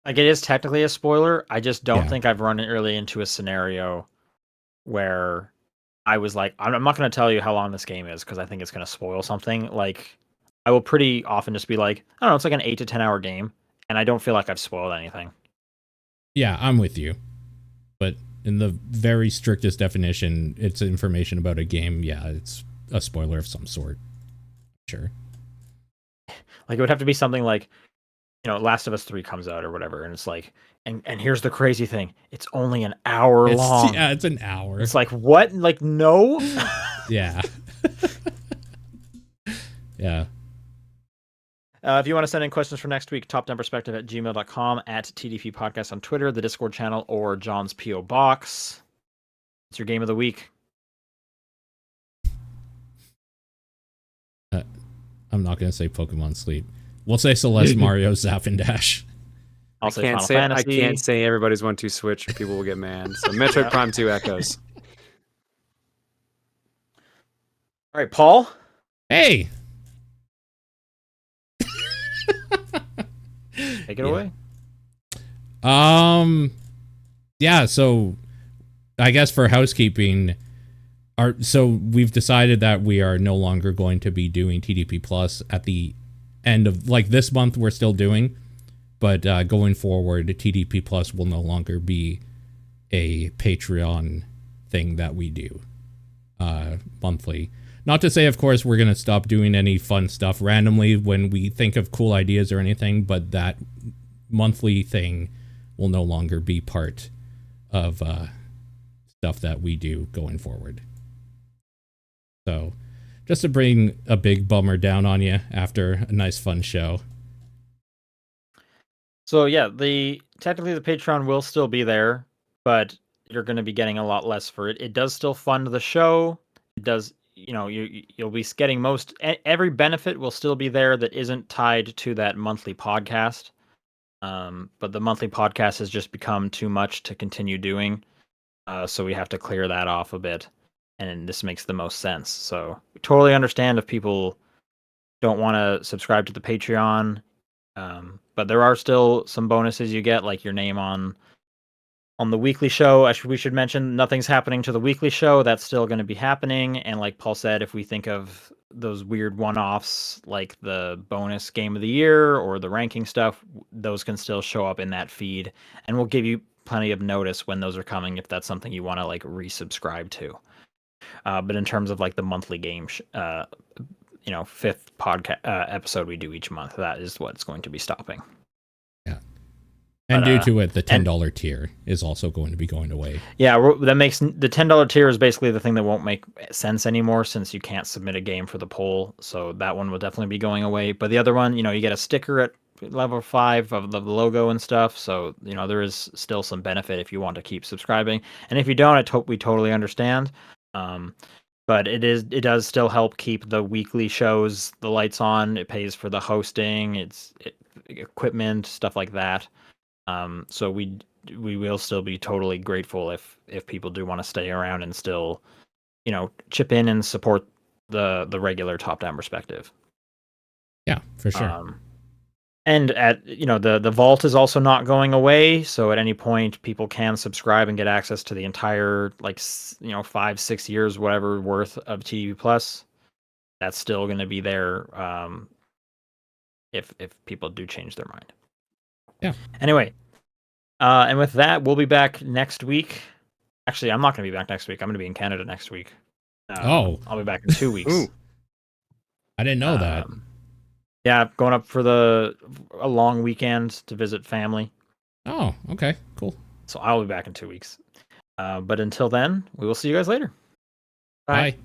like it is technically a spoiler. I just don't Yeah. think I've run really into a scenario where I was like, I'm not going to tell you how long this game is because I think it's going to spoil something. Like, I will pretty often just be like, I don't know, it's like an 8 to 10 hour game, and I don't feel like I've spoiled anything. Yeah, I'm with you. But in the very strictest definition, it's information about a game. Yeah, it's a spoiler of some sort. Sure. Like, it would have to be something like, Last of Us 3 comes out or whatever, and it's like, and here's the crazy thing, it's only an hour long. Yeah, it's an hour. It's like, what? Like, no? Yeah. Yeah. If you want to send in questions for next week, topdownperspective@gmail.com, at TDP Podcast on Twitter, the Discord channel, or John's P.O. Box. It's your game of the week. I'm not going to say Pokemon Sleep. We'll say Celeste, Mario, Zap, and Dash. I can't say everybody's 1-2 switch or people will get mad. So Metroid Prime 2 Echoes. All right, Paul. Hey. Take it away. Yeah, so I guess for housekeeping, so we've decided that we are no longer going to be doing TDP Plus at the end of, like, this month we're still doing, but going forward, TDP Plus will no longer be a Patreon thing that we do monthly. Not to say, of course, we're going to stop doing any fun stuff randomly when we think of cool ideas or anything, but that monthly thing will no longer be part of stuff that we do going forward. So, just to bring a big bummer down on you after a nice fun show. So yeah, technically the Patreon will still be there, but you're going to be getting a lot less for it. It does still fund the show. It does, you'll be getting every benefit will still be there that isn't tied to that monthly podcast. But the monthly podcast has just become too much to continue doing. So we have to clear that off a bit. And this makes the most sense. So we totally understand if people don't want to subscribe to the Patreon. But there are still some bonuses you get, like your name on the weekly show. We should mention nothing's happening to the weekly show. That's still going to be happening. And like Paul said, if we think of those weird one-offs, like the bonus game of the year or the ranking stuff, those can still show up in that feed. And we'll give you plenty of notice when those are coming if that's something you want to like resubscribe to. But in terms of like the monthly game, fifth podcast episode we do each month, that is what's going to be stopping. Yeah. And due to it, the $10 tier is also going to be going away. Yeah, that makes the $10 tier is basically the thing that won't make sense anymore since you can't submit a game for the poll. So that one will definitely be going away. But the other one, you get a sticker at level 5 of the logo and stuff. So, there is still some benefit if you want to keep subscribing. And if you don't, we totally understand. But it does still help keep the weekly shows, the lights on. It pays for the hosting, equipment, stuff like that. So we will still be totally grateful if people do want to stay around and still, chip in and support the regular top-down perspective. Yeah, for sure. And at the vault is also not going away. So at any point, people can subscribe and get access to the entire 5-6 years whatever worth of TV Plus. That's still going to be there if people do change their mind. Yeah. Anyway, and with that, we'll be back next week. Actually, I'm not going to be back next week. I'm going to be in Canada next week. I'll be back in 2 weeks. Ooh. I didn't know that. Yeah, going up for a long weekend to visit family. Oh, okay, cool. So I'll be back in 2 weeks. But until then, we will see you guys later. Bye.